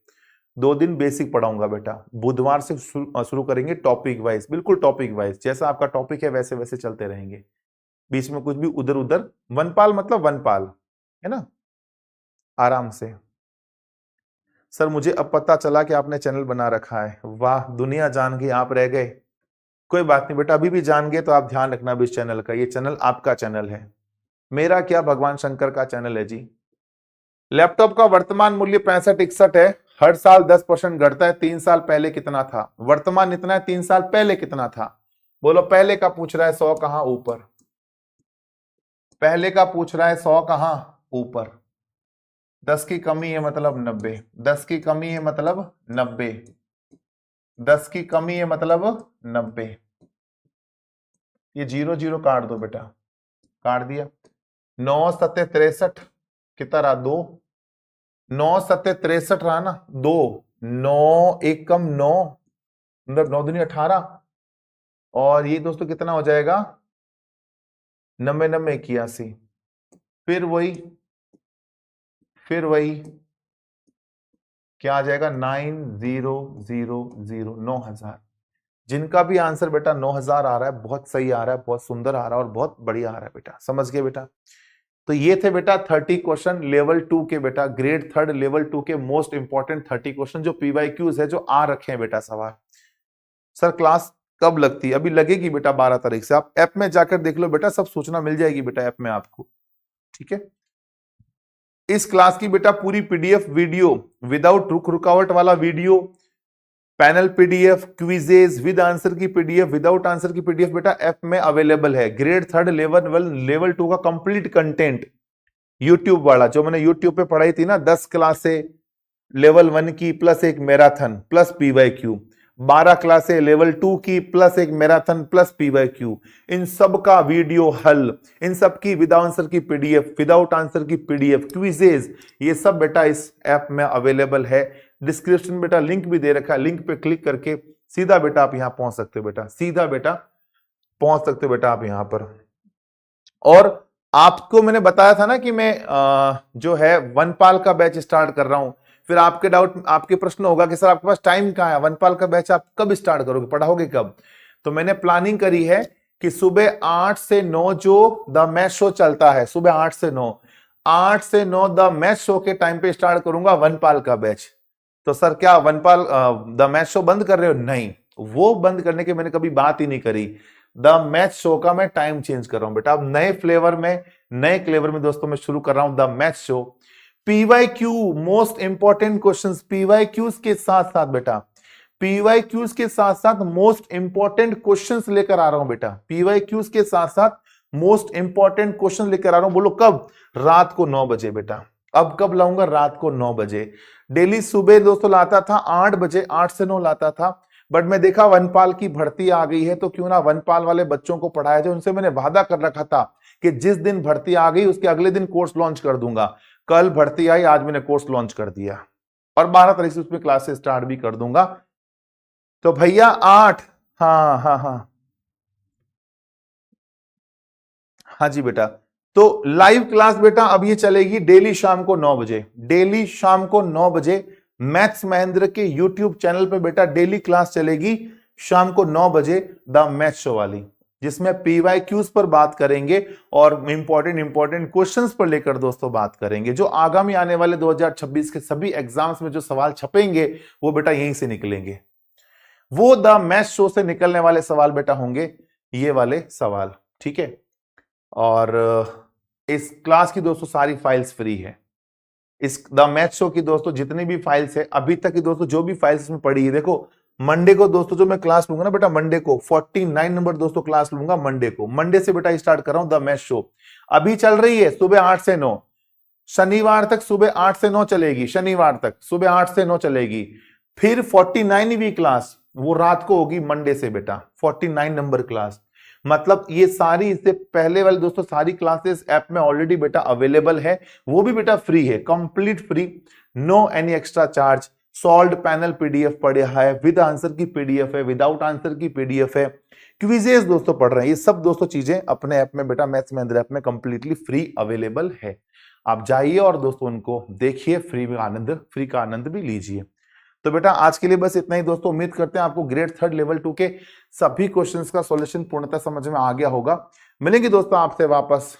2 दिन बेसिक पढ़ाऊंगा बेटा, बुधवार से शुरू करेंगे टॉपिक वाइज, बिल्कुल टॉपिक वाइज, जैसा आपका टॉपिक है वैसे वैसे चलते रहेंगे, बीच में कुछ भी उधर उधर। वनपाल मतलब वनपाल है ना, आराम से। सर मुझे अब पता चला कि आपने चैनल बना रखा है, वाह दुनिया जान गई, आप रह गए। कोई बात नहीं बेटा, अभी भी जान गए तो आप ध्यान रखना भी इस चैनल का, ये चैनल आपका चैनल है, मेरा क्या भगवान शंकर का चैनल है जी। लैपटॉप का वर्तमान मूल्य 6561 है, हर साल 10% घटता है, 3 साल पहले कितना था। वर्तमान इतना है, 3 साल पहले कितना था, बोलो। पहले का पूछ रहा है 100 कहां ऊपर, पहले का पूछ रहा है 100 कहां ऊपर। 10 की कमी है मतलब 90, 10 की कमी है मतलब 90, 10 की कमी है मतलब 90। ये 0 0 काट दो बेटा, काट दिया। 9 7 63 कितना रहा, 2। 9 7 63 रहा ना, 2। 9 1 कम 9, मतलब 9 दूनी 18, और ये दोस्तों कितना हो जाएगा 90 90 81। फिर वही क्या आ जाएगा 9000, 9000। जिनका भी आंसर बेटा 9000 आ रहा है, बहुत सही आ रहा है, बहुत सुंदर आ रहा है और बहुत बढ़िया आ रहा है बेटा, समझ गए बेटा। तो ये थे बेटा 30 क्वेश्चन लेवल 2 के बेटा, ग्रेड 3 लेवल 2 के मोस्ट इंपॉर्टेंट 30 क्वेश्चन जो पीवाईक्यूज है, जो आ रखे हैं बेटा सवाल। सर क्लास कब लगती है, अभी लगेगी बेटा 12 तारीख से, आप ऐप में जाकर देख लो बेटा, सब सूचना मिल जाएगी बेटा ऐप में आपको, ठीक है। इस क्लास की बेटा पूरी पीडीएफ वीडियो विदाउट रुकावट वाला video, panel PDF, quizzes with answer की पीडीएफ, विदाउट आंसर की पीडीएफ बेटा ऐप में अवेलेबल है। ग्रेड 3 लेवल 2 का कंप्लीट कंटेंट यूट्यूब वाला, जो मैंने यूट्यूब पे पढ़ाई थी ना 10 क्लास से लेवल 1 की प्लस एक मैराथन प्लस पीवाईक्यू, 12 क्लासे लेवल 2 की प्लस एक मैराथन प्लस पीवाईक्यू, इन सब का वीडियो हल, इन सब की विद आंसर की पीडीएफ, विदाउट आंसर की पीडीएफ, क्विजेज, ये सब बेटा इस ऐप में अवेलेबल है। डिस्क्रिप्शन बेटा लिंक भी दे रखा है, लिंक पे क्लिक करके सीधा बेटा आप यहां पहुंच सकते हो बेटा, सीधा बेटा पहुंच सकते हो बेटा आप यहां पर। और आपको मैंने बताया था ना कि मैं जो है वनपाल का बैच स्टार्ट कर रहा हूं। फिर आपके डाउट, आपके प्रश्न होगा कि सर आपके पास टाइम कहां है, वनपाल का बैच आप कब स्टार्ट करोगे, पढ़ाओगे कब। तो मैंने प्लानिंग करी है कि सुबह 8 से 9 जो द मैथ शो चलता है, सुबह 8 से 9, 8 से 9 द मैथ शो के टाइम पे स्टार्ट करूंगा वनपाल का बैच। तो सर क्या वनपाल द मैथ शो बंद कर रहे हो, नहीं, वो बंद करने की मैंने कभी बात ही नहीं करी। द मैथ शो का मैं टाइम चेंज कर रहा हूं बेटा, अब नए फ्लेवर में दोस्तों मैं शुरू कर रहा हूं the math show. PYQ most important questions, PYQs के साथ साथ बेटा, पीवाईक्यूज के साथ साथ मोस्ट इंपॉर्टेंट क्वेश्चंस लेकर आ रहा हूं बेटा, पीवाईक्यूज के साथ साथ मोस्ट इंपॉर्टेंट क्वेश्चन लेकर आ रहा हूं। बोलो कब, रात को 9 बजे बेटा। अब कब लाऊंगा, रात को 9 बजे। डेली सुबह दोस्तों लाता था 8 बजे, 8 से 9 लाता था, बट मैं देखा वनपाल की भर्ती आ गई है, तो क्यों ना वनपाल वाले बच्चों को पढ़ाया जाए। उनसे मैंने वादा कर रखा था कि जिस दिन भर्ती आ गई उसके अगले दिन कोर्स लॉन्च कर दूंगा। कल भर्ती आई, आज मैंने कोर्स लॉन्च कर दिया और 12 तारीख से उसमें क्लासेस स्टार्ट भी कर दूंगा। तो भैया 8, हाँ हाँ हाँ हाँ जी बेटा। तो लाइव क्लास बेटा अब ये चलेगी डेली शाम को 9 बजे, डेली शाम को 9 बजे मैथ्स महेंद्र के यूट्यूब चैनल पे बेटा डेली क्लास चलेगी शाम को 9 बजे, द मैथ शो वाली, जिसमें PYQs पर बात करेंगे और इंपॉर्टेंट क्वेश्चंस पर लेकर दोस्तों बात करेंगे। जो आगामी आने वाले 2026 के सभी एग्जाम्स में जो सवाल छपेंगे वो बेटा यहीं से निकलेंगे। वो द मैथ शो से निकलने वाले सवाल बेटा होंगे ये वाले सवाल, ठीक है। और इस क्लास की दोस्तों सारी फाइल्स फ्री है। इस द मैथ शो की दोस्तों जितनी भी फाइल्स है अभी तक की दोस्तों, जो भी फाइल्स इसमें पड़ी है, देखो मंडे को दोस्तों जो मैं क्लास लूंगा ना बेटा, मंडे को 49 नंबर दोस्तों क्लास लूंगा मंडे को। मंडे से बेटा स्टार्ट कर रहा हूं द मैथ शो, अभी चल रही है सुबह 8 से 9, शनिवार तक सुबह 8 से 9 चलेगी, शनिवार तक सुबह 8 से 9 चलेगी। फिर 49वीं क्लास वो रात को होगी मंडे से बेटा, 49 नंबर क्लास। मतलब ये सारी इससे पहले वाले दोस्तों सारी क्लासेस ऐप में ऑलरेडी बेटा अवेलेबल है, वो भी बेटा फ्री है, complete free, no any extra charge. Solved panel PDF पढ़ा है, विद आंसर की PDF है, विदाउट आंसर की PDF है, क्विजेस दोस्तों पढ़ रहे हैं, ये सब दोस्तों चीजें अपने ऐप में बेटा मैथ्स महेंद्र ऐप में कंप्लीटली फ्री अवेलेबल है। आप जाइए और दोस्तों उनको देखिए, फ्री का आनंद भी लीजिए। तो बेटा आज के लिए बस इतना ही दोस्तों, उम्मीद करते हैं आपको ग्रेड 3 लेवल 2 के सभी क्वेश्चंस का सॉल्यूशन पूर्णतः समझ में आ गया होगा। मिलेंगे दोस्तों आपसे वापस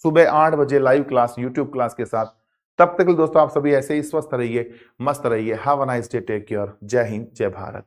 सुबह 8 बजे लाइव क्लास यूट्यूब क्लास के साथ। तब तक दोस्तों आप सभी ऐसे ही स्वस्थ रहिए, मस्त रहिए। Have a nice day, take care, जय हिंद, जय भारत।